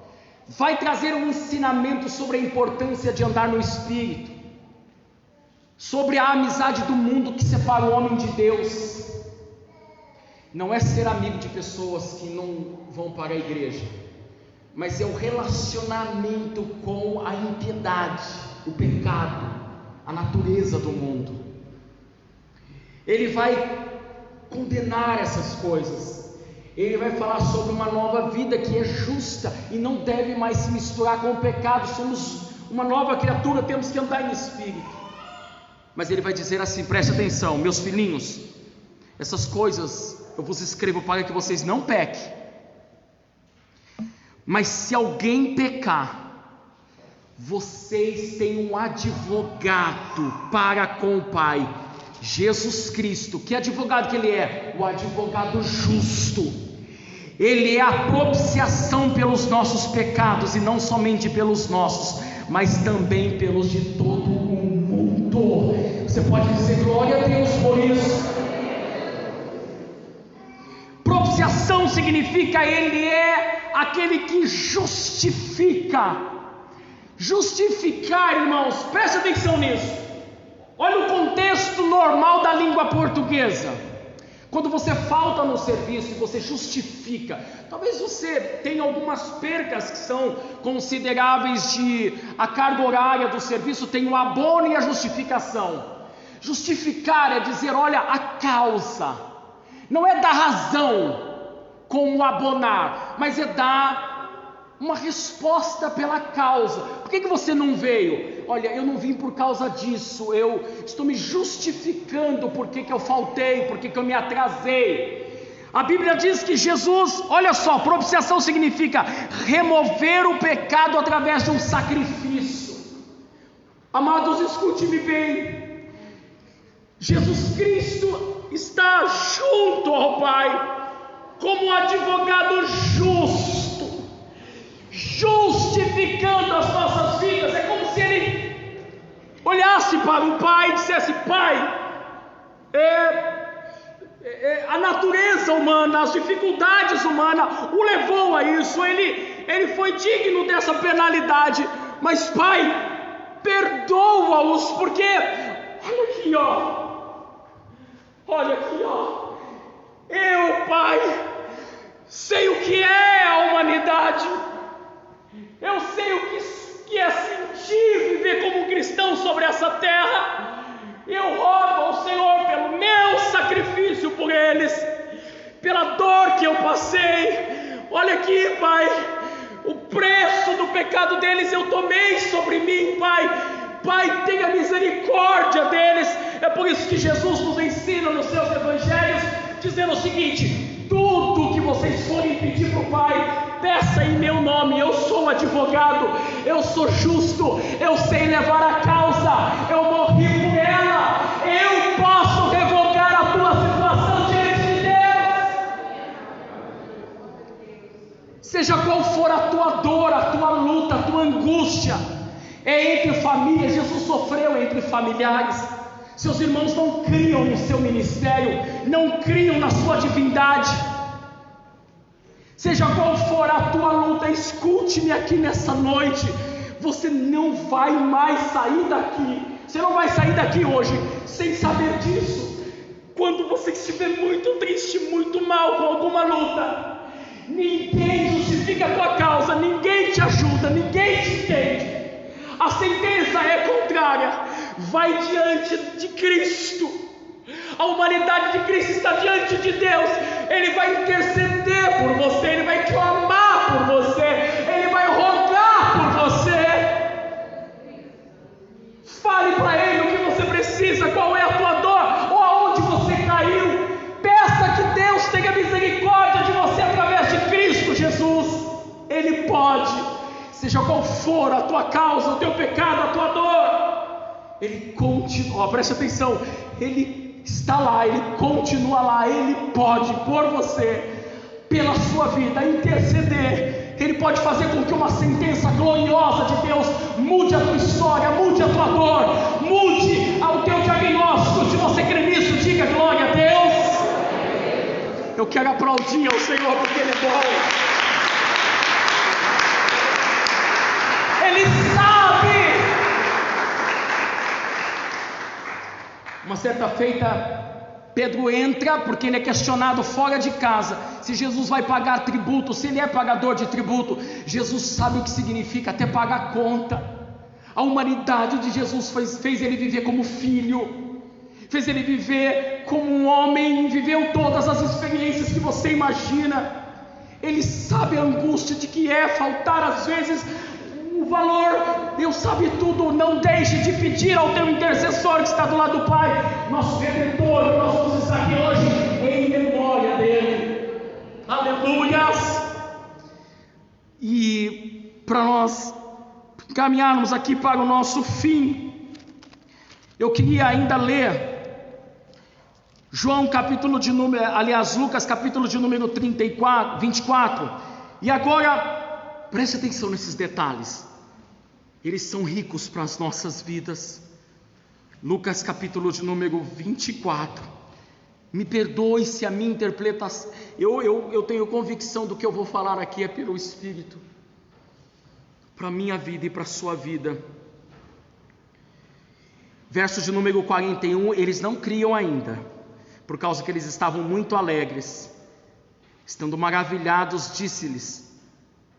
Speaker 1: vai trazer um ensinamento sobre a importância de andar no Espírito, sobre a amizade do mundo que separa o homem de Deus. Não é ser amigo de pessoas que não vão para a igreja, mas é o relacionamento com a impiedade, o pecado, a natureza do mundo. Ele vai condenar essas coisas. Ele vai falar sobre uma nova vida que é justa e não deve mais se misturar com o pecado. Somos uma nova criatura, temos que andar em espírito. Mas ele vai dizer assim, preste atenção, meus filhinhos, essas coisas eu vos escrevo para que vocês não pequem. Mas se alguém pecar, vocês têm um advogado para com o Pai, Jesus Cristo. Que advogado que ele é? O advogado justo. Ele é a propiciação pelos nossos pecados, e não somente pelos nossos, mas também pelos de todo o mundo. Você pode dizer glória a Deus por isso. Propiciação significa ele é aquele que justifica. Justificar, irmãos, preste atenção nisso. Olha o contexto normal da língua portuguesa. Quando você falta no serviço e você justifica, talvez você tenha algumas percas que são consideráveis a carga horária do serviço, tem o abono e a justificação. Justificar é dizer, olha, a causa, não é dar razão como abonar, mas é dar uma resposta pela causa. Por que você não veio? Olha, eu não vim por causa disso, eu estou me justificando por que eu faltei, por que eu me atrasei. A Bíblia diz que Jesus, olha só, propiciação significa remover o pecado através de um sacrifício. Amados, escute-me bem, Jesus Cristo está junto ao Pai, como um advogado justo, justificando as nossas vidas. É como se ele olhasse para o Pai e dissesse: Pai, a natureza humana, as dificuldades humanas o levou a isso, ele foi digno dessa penalidade, mas Pai, perdoa-os, porque olha aqui, eu, Pai, sei o que é a humanidade, eu sei o que é sentir viver como cristão sobre essa terra. Eu rogo ao Senhor pelo meu sacrifício por eles, pela dor que eu passei. Olha aqui, Pai, o preço do pecado deles eu tomei sobre mim, Pai. Pai, tenha misericórdia deles. É por isso que Jesus nos ensina nos seus evangelhos, dizendo o seguinte: tudo que vocês forem pedir para o Pai, peça em meu nome. Eu sou advogado, eu sou justo, eu sei levar a causa, eu morri por ela, eu posso revogar a tua situação diante de Deus. Seja qual for a tua dor, a tua luta, a tua angústia, é entre famílias. Jesus sofreu entre familiares. Seus irmãos não criam no seu ministério, não criam na sua divindade. Seja qual for a tua luta, escute-me aqui nessa noite. Você não vai mais sair daqui. Você não vai sair daqui hoje sem saber disso. Quando você estiver muito triste, muito mal com alguma luta, ninguém justifica a tua causa, ninguém te ajuda, ninguém te entende. A sentença é contrária. Vai diante de Cristo. A humanidade de Cristo está diante de Deus. Ele vai interceder por você, ele vai clamar por você, ele vai rogar por você. Fale para ele o que você precisa, qual é a tua dor, ou aonde você caiu. Peça que Deus tenha misericórdia de você através de Cristo Jesus. Ele pode, seja qual for a tua causa, o teu pecado, a tua dor, ele continua, preste atenção, ele está lá, ele continua lá, ele pode por você, pela sua vida, interceder. Ele pode fazer com que uma sentença gloriosa de Deus mude a tua história, mude a tua dor, mude o teu diagnóstico. Se você crê nisso, diga glória a Deus. Eu quero aplaudir ao Senhor porque Ele é bom. Ele sabe. Uma certa feita, Pedro entra, porque ele é questionado fora de casa, se Jesus vai pagar tributo, se ele é pagador de tributo. Jesus sabe o que significa até pagar conta. A humanidade de Jesus fez ele viver como filho, fez ele viver como um homem, viveu todas as experiências que você imagina. Ele sabe a angústia de que é faltar às vezes o valor. Deus sabe tudo. Não deixe de pedir ao teu intercessor que está do lado do Pai, nosso Redentor. Nós vamos estar aqui hoje em memória dele. Aleluias. E para nós caminharmos aqui para o nosso fim, eu queria ainda ler Lucas capítulo de número 24. E agora preste atenção nesses detalhes, eles são ricos para as nossas vidas. Lucas capítulo de número 24. Me perdoe se a minha interpretação, eu tenho convicção do que eu vou falar aqui é pelo Espírito, para a minha vida e para a sua vida. Verso de número 41, eles não criam ainda, por causa que eles estavam muito alegres. Estando maravilhados, disse-lhes: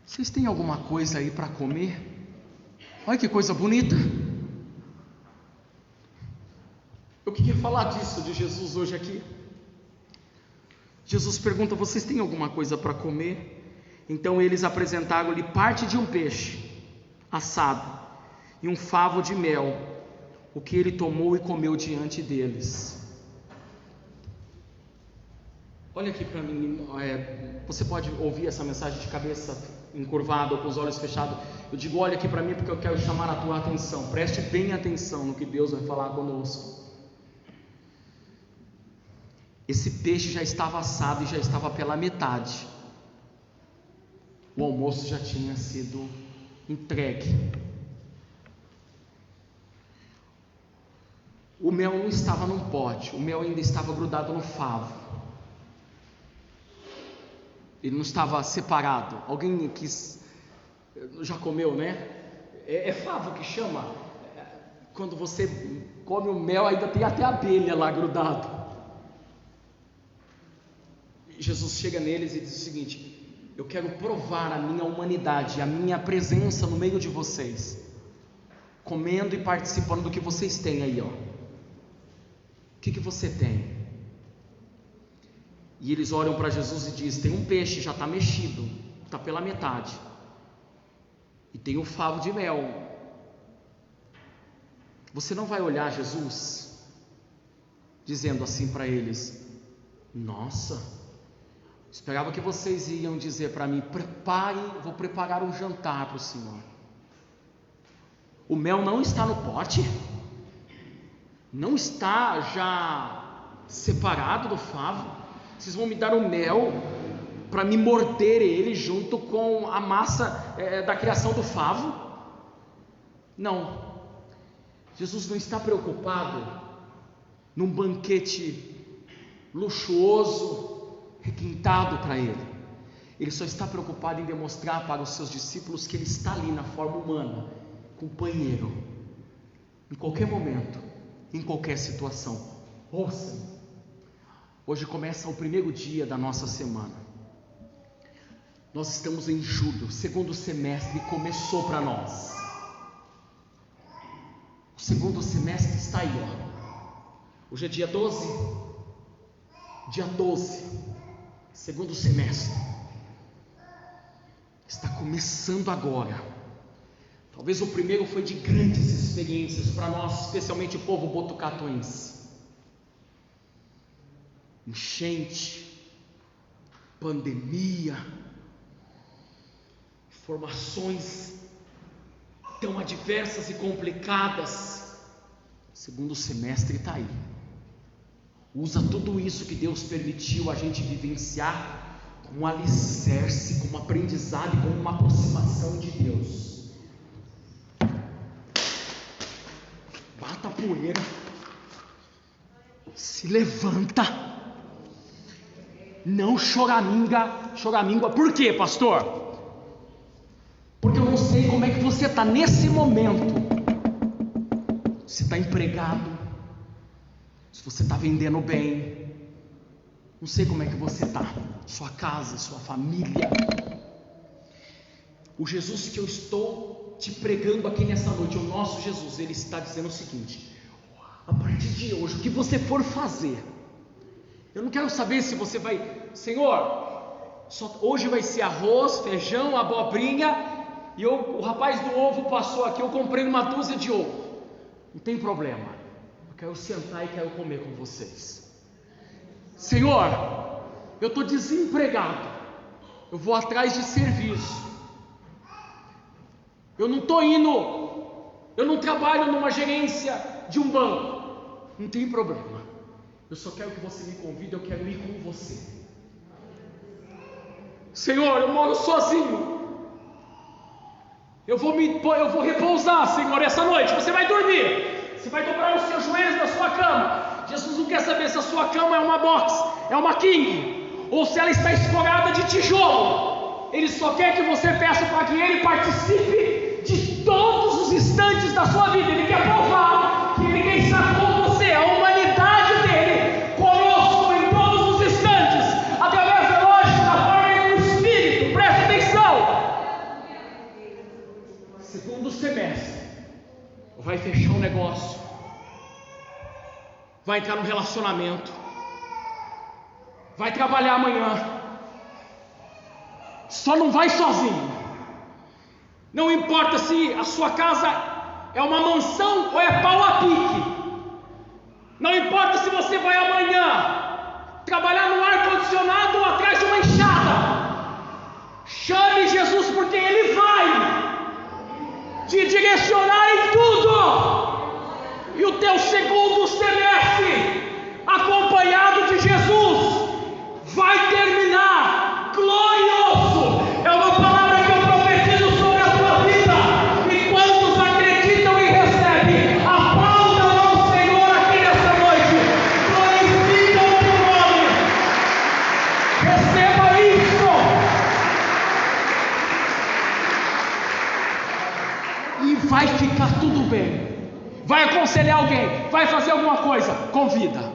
Speaker 1: vocês têm alguma coisa aí para comer? Olha que coisa bonita. Eu queria falar disso, de Jesus hoje aqui. Jesus pergunta: vocês têm alguma coisa para comer? Então eles apresentaram-lhe parte de um peixe assado e um favo de mel, o que ele tomou e comeu diante deles. Olha aqui para mim, você pode ouvir essa mensagem de cabeça encurvada ou com os olhos fechados. Eu digo olha aqui para mim porque eu quero chamar a tua atenção. Preste bem atenção no que Deus vai falar conosco. Esse peixe já estava assado e já estava pela metade. O almoço já tinha sido entregue. O mel não estava num pote, o mel ainda estava grudado no favo. Ele não estava separado. Alguém aqui já comeu, né? É favo que chama. Quando você come o mel, ainda tem até abelha lá grudado. Jesus chega neles e diz o seguinte: eu quero provar a minha humanidade, a minha presença no meio de vocês, comendo e participando do que vocês têm aí, ó. O que você tem? E eles olham para Jesus e dizem: tem um peixe, já está mexido, está pela metade, e tem um favo de mel. Você não vai olhar Jesus dizendo assim para eles: nossa, esperava que vocês iam dizer para mim: vou preparar um jantar para o Senhor. O mel não está no pote? Não está já separado do favo? Vocês vão me dar o mel para me morder ele junto com a massa da criação do favo? Não. Jesus não está preocupado num banquete luxuoso, requintado para ele. Ele só está preocupado em demonstrar para os seus discípulos que ele está ali na forma humana, companheiro, em qualquer momento, em qualquer situação. Ouça, hoje começa o primeiro dia da nossa semana. Nós estamos em julho, o segundo semestre começou para nós. O segundo semestre está aí, ó. Hoje é dia 12. Dia 12, segundo semestre, está começando agora. Talvez o primeiro foi de grandes experiências para nós, especialmente o povo botucatuense. Enchente, pandemia, informações tão adversas e complicadas. O segundo semestre está aí. Usa tudo isso que Deus permitiu a gente vivenciar como um alicerce, como um aprendizado e como uma aproximação de Deus. Bata a poeira, se levanta, não choraminga. Por quê, pastor? Porque eu não sei como é que você está nesse momento. Você está empregado, se você está vendendo bem, não sei como é que você está, sua casa, sua família. O Jesus que eu estou te pregando aqui nessa noite, o nosso Jesus, ele está dizendo o seguinte: a partir de hoje, o que você for fazer, eu não quero saber se você vai, Senhor, hoje vai ser arroz, feijão, abobrinha, e o rapaz do ovo passou aqui, eu comprei uma dúzia de ovo. Não tem problema, eu quero sentar e quero comer com vocês. Senhor, eu estou desempregado, eu vou atrás de serviço, eu não estou indo, eu não trabalho numa gerência de um banco. Não tem problema, eu só quero que você me convide, eu quero ir com você. Senhor, eu moro sozinho, eu vou repousar, Senhor, essa noite. Você vai dormir, você vai dobrar os seus joelhos na sua cama. Jesus não quer saber se a sua cama é uma box, é uma king, ou se ela está escorada de tijolo. Ele só quer que você peça para que Ele participe de todos os instantes da sua vida. Ele quer provar que ninguém sabe segundo semestre, vai fechar um negócio, vai entrar num relacionamento, vai trabalhar amanhã, só não vai sozinho. Não importa se a sua casa é uma mansão ou é pau a pique. Não importa se você vai amanhã trabalhar no ar-condicionado ou atrás de uma enxada. Chame Jesus, porque Ele vai te direcionar em tudo. E o teu segundo semestre, acompanhado de Jesus, vai terminar glorioso. É uma palavra que eu profetizo sobre a tua vida. E quantos acreditam e recebem, aplaudam ao Senhor aqui nessa noite. Glorifica o teu nome. Receba isso. E vai ficar tudo bem. Vai aconselhar alguém, vai fazer alguma coisa, convida.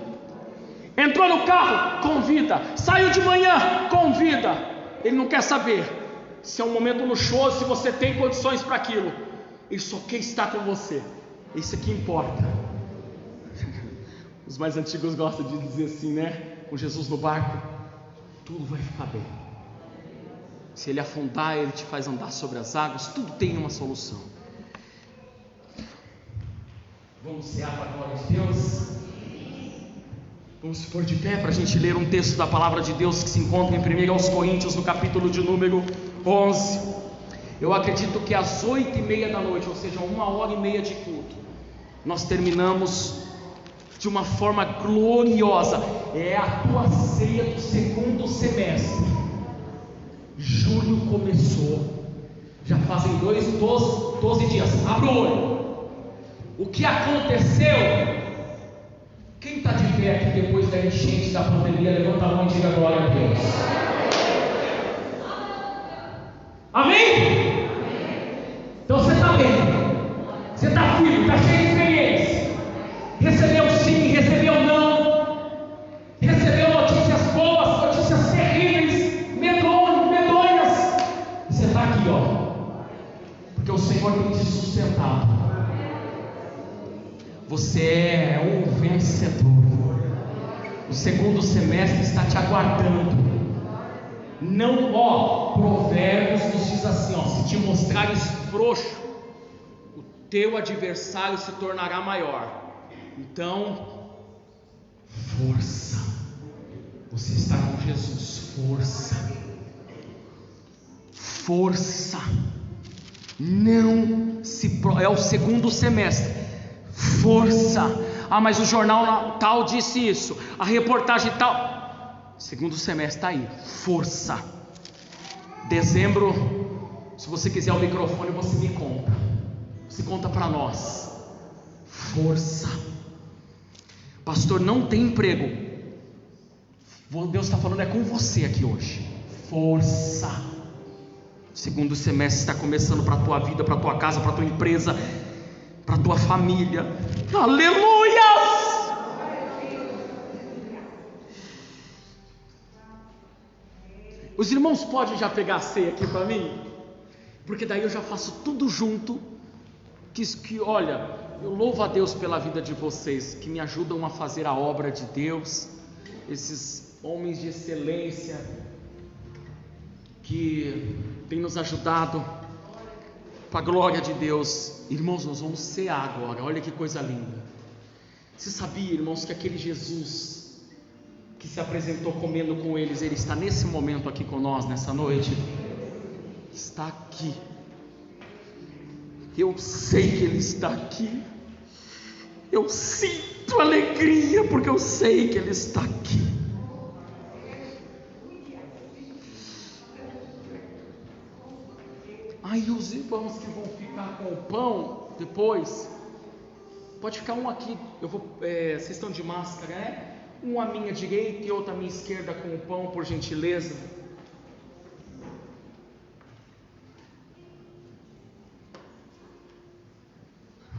Speaker 1: Entrou no carro, convida. Saiu de manhã, convida. Ele não quer saber se é um momento luxuoso, se você tem condições para aquilo. Ele só quer estar com você. Isso que importa. Os mais antigos gostam de dizer assim, né? Com Jesus no barco, tudo vai ficar bem. Se ele afundar, ele te faz andar sobre as águas. Tudo tem uma solução. Vamos cear para a glória de Deus. Vamos se pôr de pé para a gente ler um texto da palavra de Deus que se encontra em 1 Coríntios, no capítulo de número 11. Eu acredito que às 8h30 da noite, ou seja, 1h30 de culto, nós terminamos de uma forma gloriosa. É a tua ceia do segundo semestre. Julho começou, já fazem 12 dias. Abra o olho. O que aconteceu? Quem está de pé aqui depois da enchente da pandemia? Levanta a mão e diga glória a Deus. Amém? Então você está bem, você está firme, está cheio de experiência. Recebeu sim, recebeu não, recebeu notícias boas, notícias terríveis, medonhas. Você está aqui, ó, porque o Senhor tem te sustentado. Você é um vencedor. O segundo semestre está te aguardando. Não, Provérbios nos diz assim, se te mostrares frouxo, o teu adversário se tornará maior. Então, força. Você está com Jesus. Força. Força. Não se é o segundo semestre. Força. Mas o jornal tal disse isso, a reportagem tal. Segundo semestre está aí. Força. Dezembro, se você quiser o microfone, você me conta. Você conta para nós. Força. Pastor, não tem emprego. Deus está falando com você aqui hoje. Força. Segundo semestre está começando para a tua vida, para a tua casa, para a tua empresa, para a tua família. Aleluias! Os irmãos podem já pegar a ceia aqui para mim? Porque daí eu já faço tudo junto. Que olha, eu louvo a Deus pela vida de vocês, que me ajudam a fazer a obra de Deus. Esses homens de excelência que têm nos ajudado para a glória de Deus. Irmãos, nós vamos cear agora. Olha que coisa linda. Você sabia, irmãos, que aquele Jesus que se apresentou comendo com eles, ele está nesse momento aqui com nós, nessa noite? Está aqui. Eu sei que ele está aqui. Eu sinto alegria, porque eu sei que ele está aqui. Aí os irmãos que vão ficar com o pão depois, pode ficar um aqui. Vocês estão de máscara, né? Um à minha direita e outro à minha esquerda com o pão, por gentileza.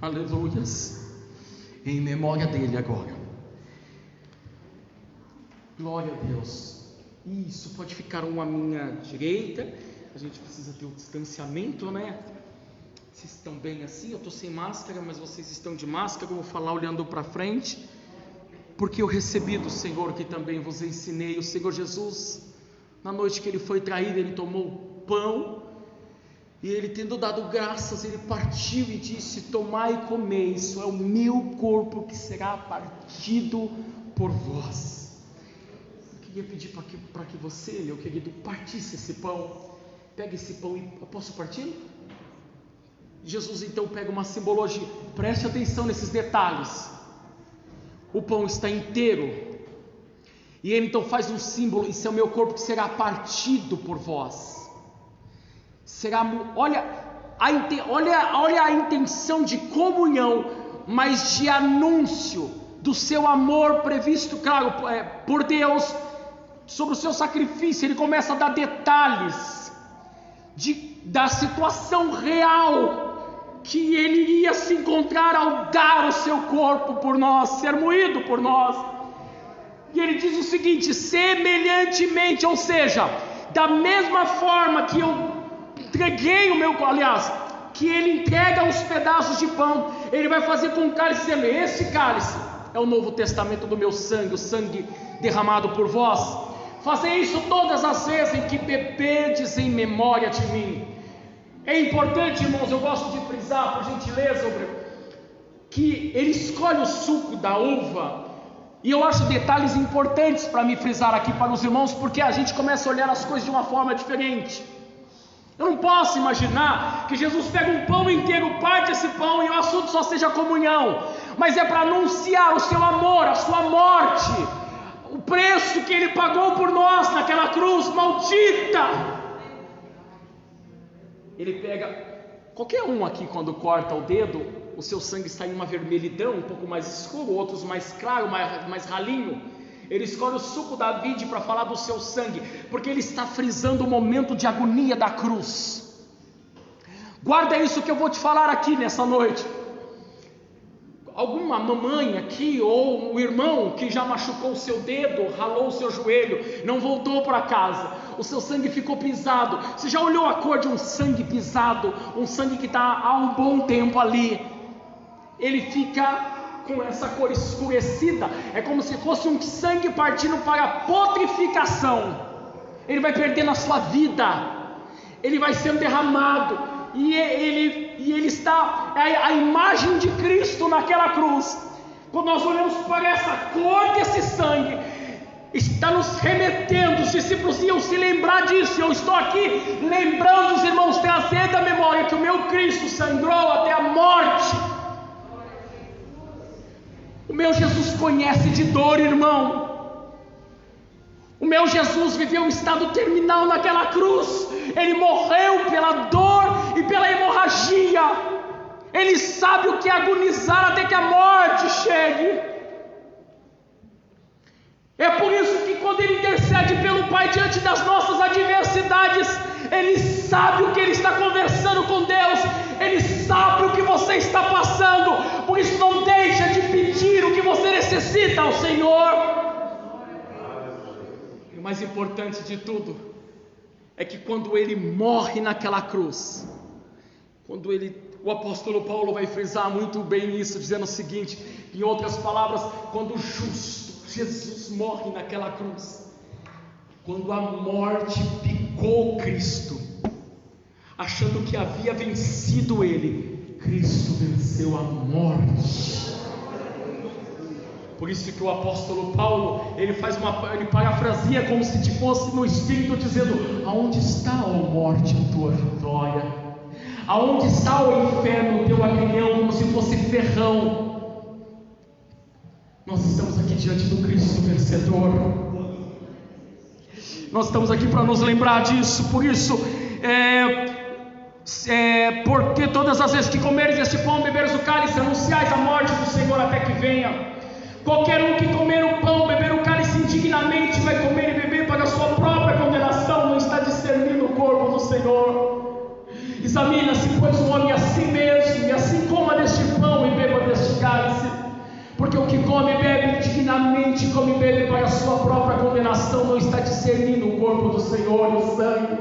Speaker 1: Aleluias. Em memória dele agora. Glória a Deus. Isso, pode ficar um à minha direita. A gente precisa ter o distanciamento, né? Se estão bem assim, eu estou sem máscara, mas vocês estão de máscara. Eu vou falar olhando para frente, porque eu recebi do Senhor que também vos ensinei. O Senhor Jesus, na noite que ele foi traído, ele tomou o pão, e ele, tendo dado graças, ele partiu e disse: tomai e comei, isso é o meu corpo que será partido por vós. Eu queria pedir para que você, meu querido, partisse esse pão. Pega esse pão e eu posso partir? Jesus então pega uma simbologia, preste atenção nesses detalhes. O pão está inteiro, e ele então faz um símbolo: isso é o meu corpo que será partido por vós. Olha a intenção de comunhão, mas de anúncio do seu amor previsto, claro, por Deus, sobre o seu sacrifício. Ele começa a dar detalhes da situação real que ele iria se encontrar ao dar o seu corpo por nós, ser moído por nós. E ele diz o seguinte: semelhantemente, ou seja, da mesma forma que eu entreguei que ele entrega os pedaços de pão, ele vai fazer com o cálice, dizendo: esse cálice é o novo testamento do meu sangue, o sangue derramado por vós. Fazei isso todas as vezes em que beberdes em memória de mim. É importante, irmãos, eu gosto de frisar, por gentileza, que ele escolhe o suco da uva, e eu acho detalhes importantes para me frisar aqui para os irmãos, porque a gente começa a olhar as coisas de uma forma diferente. Eu não posso imaginar que Jesus pega um pão inteiro, parte esse pão e o assunto só seja comunhão, mas é para anunciar o seu amor, a sua morte, o preço que ele pagou por nós naquela cruz maldita. Ele pega, qualquer um aqui quando corta o dedo, o seu sangue sai uma vermelhidão, um pouco mais escuro, outros mais claro, mais ralinho. Ele escolhe o suco da vide para falar do seu sangue, porque ele está frisando o momento de agonia da cruz. Guarda isso que eu vou te falar aqui nessa noite. Alguma mamãe aqui, ou um irmão que já machucou o seu dedo, ralou o seu joelho, não voltou para casa, o seu sangue ficou pisado. Você já olhou a cor de um sangue pisado, um sangue que está há um bom tempo ali? Ele fica com essa cor escurecida, é como se fosse um sangue partindo para a putrificação. Ele vai perdendo a sua vida, ele vai sendo derramado, e ele está, a imagem de Cristo naquela cruz. Quando nós olhamos para essa cor desse sangue, está nos remetendo. Os discípulos iam se lembrar disso. Eu estou aqui lembrando os irmãos, trazendo a memória que o meu Cristo sangrou até a morte. O meu Jesus conhece de dor, irmão. O meu Jesus viveu um estado terminal naquela cruz. Ele morreu pela dor e pela hemorragia. Ele sabe o que é agonizar até que a morte chegue. É por isso que quando ele intercede pelo Pai diante das nossas adversidades, ele sabe o que ele está conversando com Deus. Ele sabe o que você está passando. Por isso não deixa de pedir o que você necessita ao Senhor. E o mais importante de tudo é que quando ele morre naquela cruz, o apóstolo Paulo vai frisar muito bem isso, dizendo o seguinte, em outras palavras, quando o justo Jesus morre naquela cruz, quando a morte picou Cristo, achando que havia vencido ele, Cristo venceu a morte. Por isso que o apóstolo Paulo, ele parafraseia como se fosse no Espírito, dizendo: aonde está, ó morte, a tua vitória? Aonde está, o inferno, o teu aguilhão? Como se fosse ferrão. Nós estamos aqui diante do Cristo vencedor. Nós estamos aqui para nos lembrar disso. Por isso, porque todas as vezes que comeres este pão, beberes o cálice, anunciais a morte do Senhor até que venha. Qualquer um que comer o pão, beber o cálice indignamente, vai comer e beber para a sua própria condenação, não está discernindo o corpo do Senhor. Examina-se, pois, o homem a si mesmo, e assim coma deste pão e beba deste cálice. Porque o que come e bebe indignamente, come e bebe para a sua própria condenação, não está discernindo o corpo do Senhor e o sangue.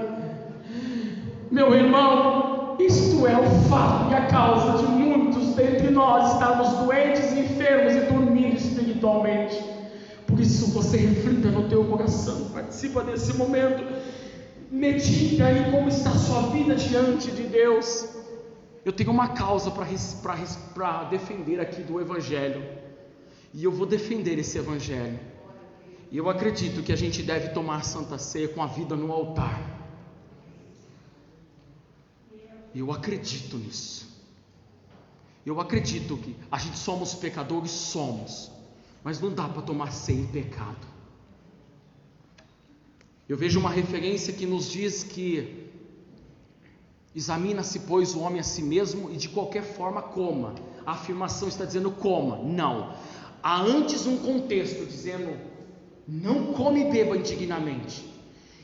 Speaker 1: Meu irmão, isto Isto é o fato e a causa de muitos dentre nós estarmos doentes, enfermos e dormir espiritualmente. Por isso você reflita no teu coração, participa desse momento, medita aí como está a sua vida diante de Deus. Eu tenho uma causa para defender aqui do Evangelho, e eu vou defender esse Evangelho, e eu acredito que a gente deve tomar Santa Ceia com a vida no altar. Eu acredito nisso. Eu acredito que a gente somos pecadores, mas não dá para tomar ceia em pecado. Eu vejo uma referência que nos diz que examina-se, pois, o homem a si mesmo e de qualquer forma coma. A afirmação está dizendo coma, não. Há antes um contexto dizendo não come e beba indignamente.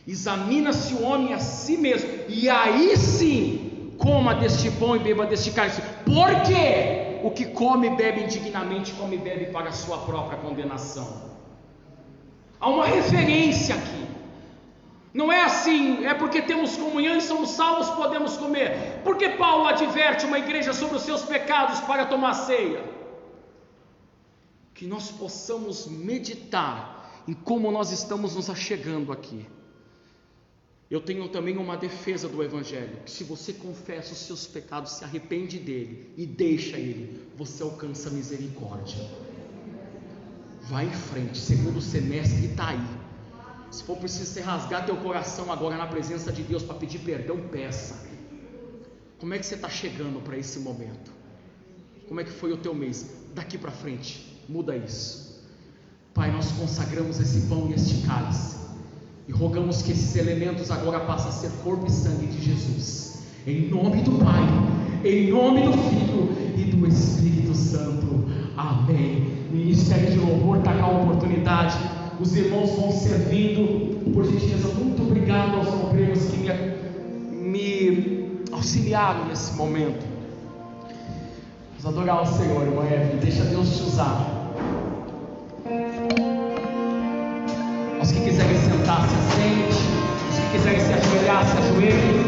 Speaker 1: Examina-se o homem a si mesmo, e aí sim coma deste pão e beba deste cálice. Por quê? O que come e bebe indignamente, come e bebe para a sua própria condenação. Há uma referência aqui. Não é assim, é porque temos comunhão e somos salvos, podemos comer. Porque Paulo adverte uma igreja sobre os seus pecados para tomar ceia? Que nós possamos meditar em como nós estamos nos achegando aqui. Eu tenho também uma defesa do Evangelho, que se você confessa os seus pecados, se arrepende dele e deixa ele, você alcança a misericórdia. Vai em frente, segundo semestre está aí. Se for preciso você rasgar teu coração agora na presença de Deus para pedir perdão, peça. Como é que você está chegando para esse momento? Como é que foi o teu mês? Daqui para frente, muda isso. Pai, nós consagramos esse pão e este cálice e rogamos que esses elementos agora passem a ser corpo e sangue de Jesus. Em nome do Pai, em nome do Filho e do Espírito Santo. Amém. Ministério de Louvor está com a oportunidade. Os irmãos vão servindo. Por gentileza, muito obrigado aos obreiros que me auxiliaram nesse momento. Vamos adorar o Senhor, irmã Evelyn. Deixa Deus te usar. Os que quiserem sentar, se assente. Os que quiserem se ajoelhar, se ajoelhem.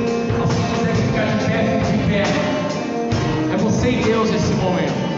Speaker 1: Os que quiserem ficar de pé, fiquem de pé. É você e Deus nesse momento.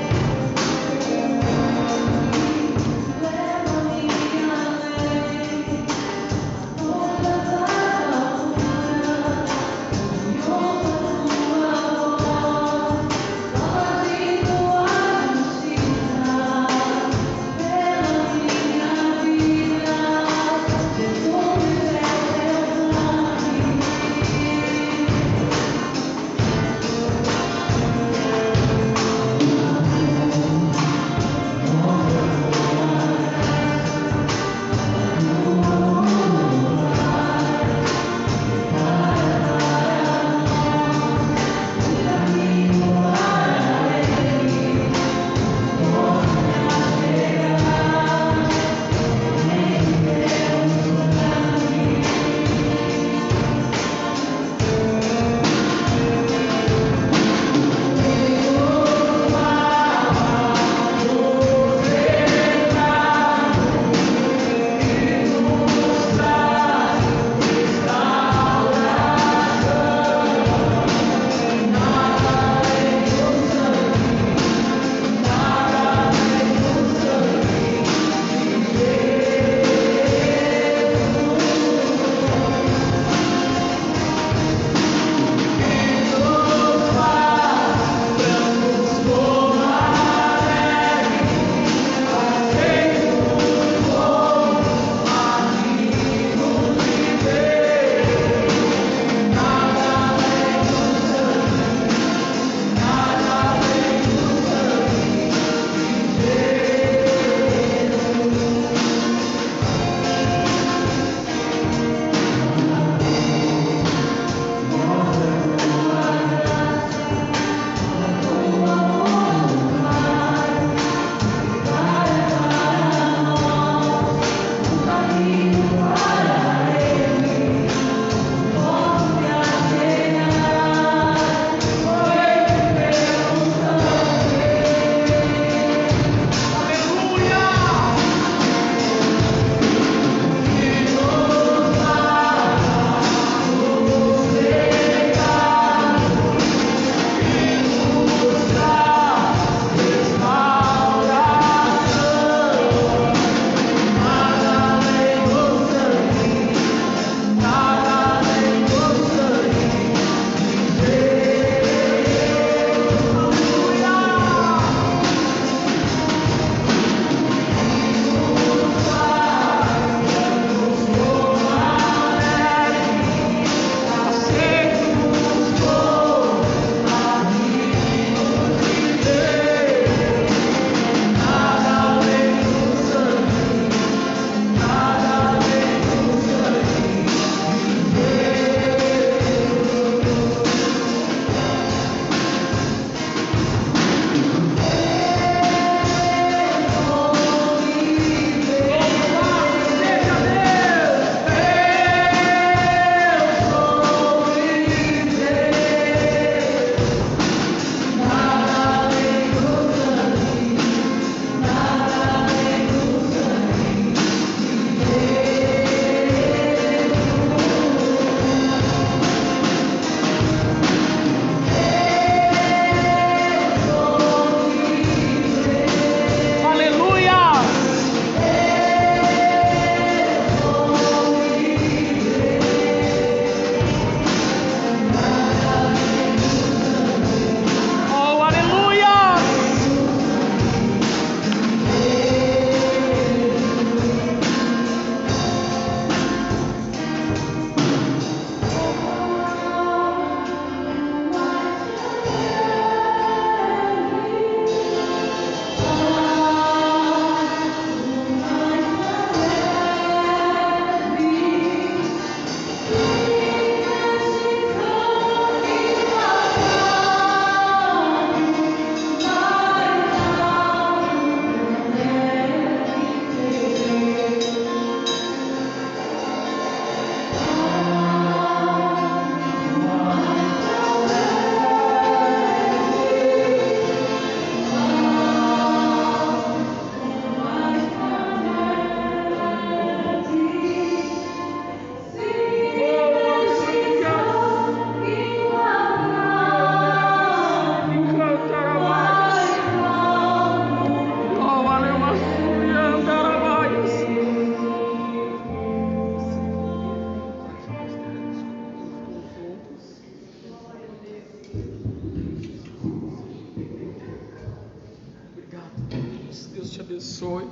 Speaker 1: te abençoe.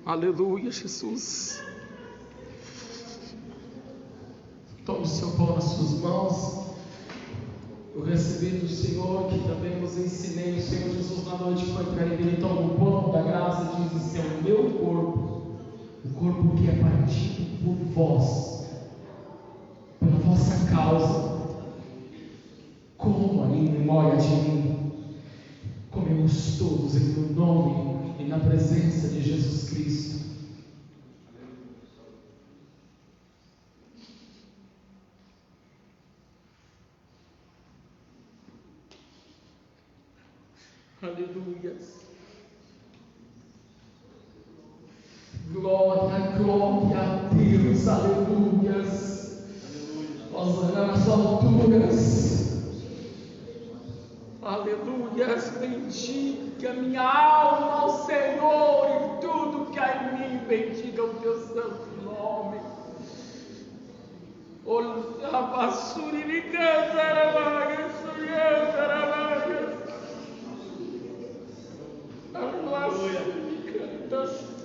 Speaker 1: Aleluia, Jesus. Tome o seu pão nas suas mãos. Eu recebi do Senhor, que também vos ensinei. O Senhor Jesus na noite foi traído. Ele toma o pão da graça e diz: esse é o meu corpo, o corpo que é partido por vós, pela vossa causa. Coma em memória de mim. Comemos todos em meu nome e na presença de Jesus Cristo. Aleluia. Glória, glória a Deus. Aleluia. Hosana nas alturas. Aleluia. Bendiga minha alma ao Senhor e tudo que há em mim. Bendiga o teu santo nome.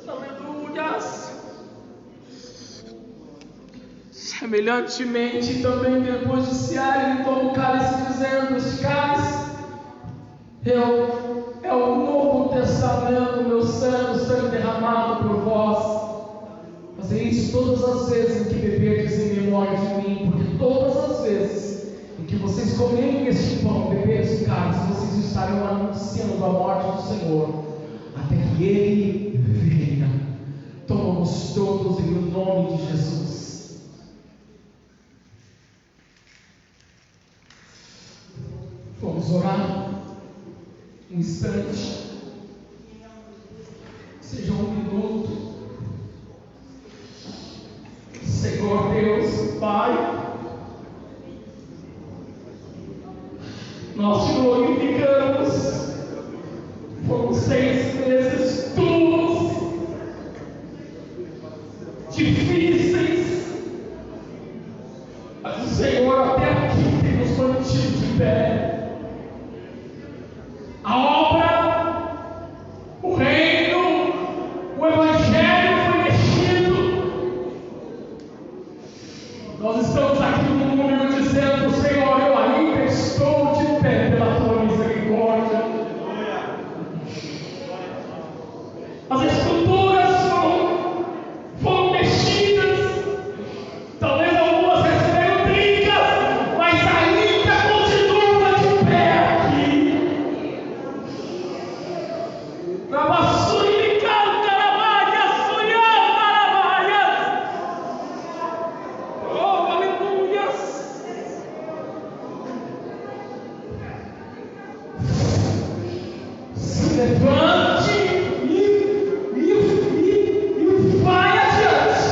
Speaker 1: Aleluias. Semelhantemente também depois de cear, ele toma o cálice dizendo: este cálice é o novo testamento, meu sangue derramado por vós. Fazer isso todas as vezes em que beberdes em memória de mim, porque todas as vezes em que vocês comerem este pão, beberem este cálice, vocês estarão anunciando a morte do Senhor, até que Ele venha. Tomamos todos em nome de Jesus. Vamos orar um instante, seja um minuto. Senhor Deus, Pai, nós te glorificamos. Foram 6 meses duros, difíceis, mas o Senhor até aqui tem nos mantido de pé. A obra, o reino, o Evangelho foi mexido. Nós estamos aqui no número dizendo: Senhor, eu ainda estou de pé pela tua misericórdia. As estruturas foram mexidas, talvez algumas receberam trincas, mas ainda continua de pé aqui. Na vassoura de caravaia, sonhando caravaia. Oh, aleluia. Se levante e vai adiante.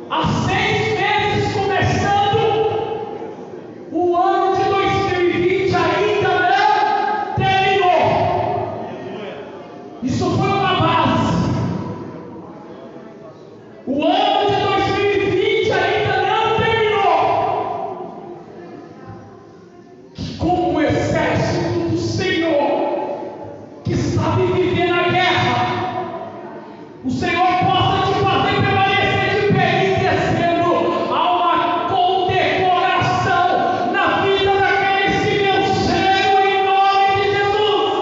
Speaker 1: Há 6 meses começando, o ano de 2020 ainda não terminou. Isso foi uma base. O ano de 2020 ainda não terminou. Que como o exército do Senhor, que sabe viver na guerra, o Senhor possa te fazer permanecer de pé e descendo a uma condecoração na vida daqueles que venceram em nome de Jesus.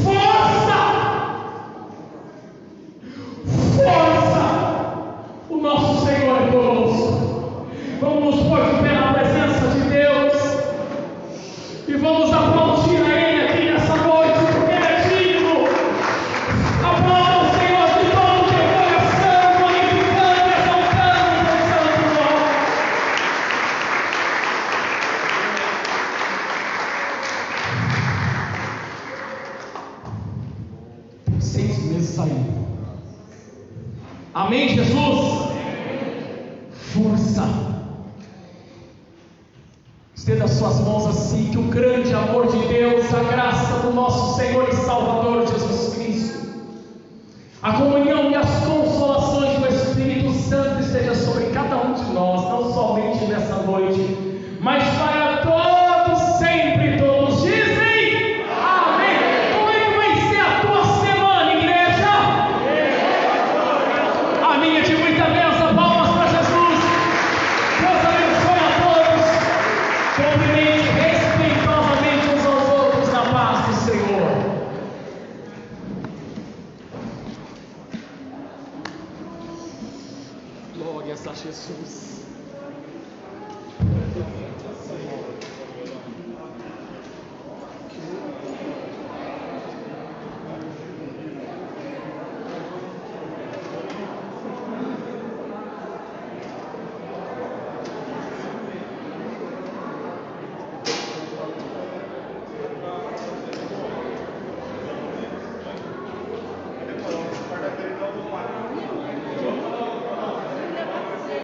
Speaker 1: Força! O nosso Senhor é conosco. Vamos nos pôr de pé na presença de Deus e vamos aplaudir a Ele aqui nessa noite, porque Ele é digno. Aplauda o Senhor de todo o teu coração, glorificando e exaltando o teu santo nome. Por 6 meses saindo. Amém, Jesus? Força. Estenda as suas mãos assim, que o grande amor de Deus, a graça do nosso Senhor e Salvador Jesus Cristo, a comunhão e as consolações do Espírito Santo esteja sobre cada um de nós, não somente nessa noite, mas para todos sempre. Todos dizem amém. cumprimente, respeitosamente uns aos outros na paz do Senhor. Glórias a Jesus.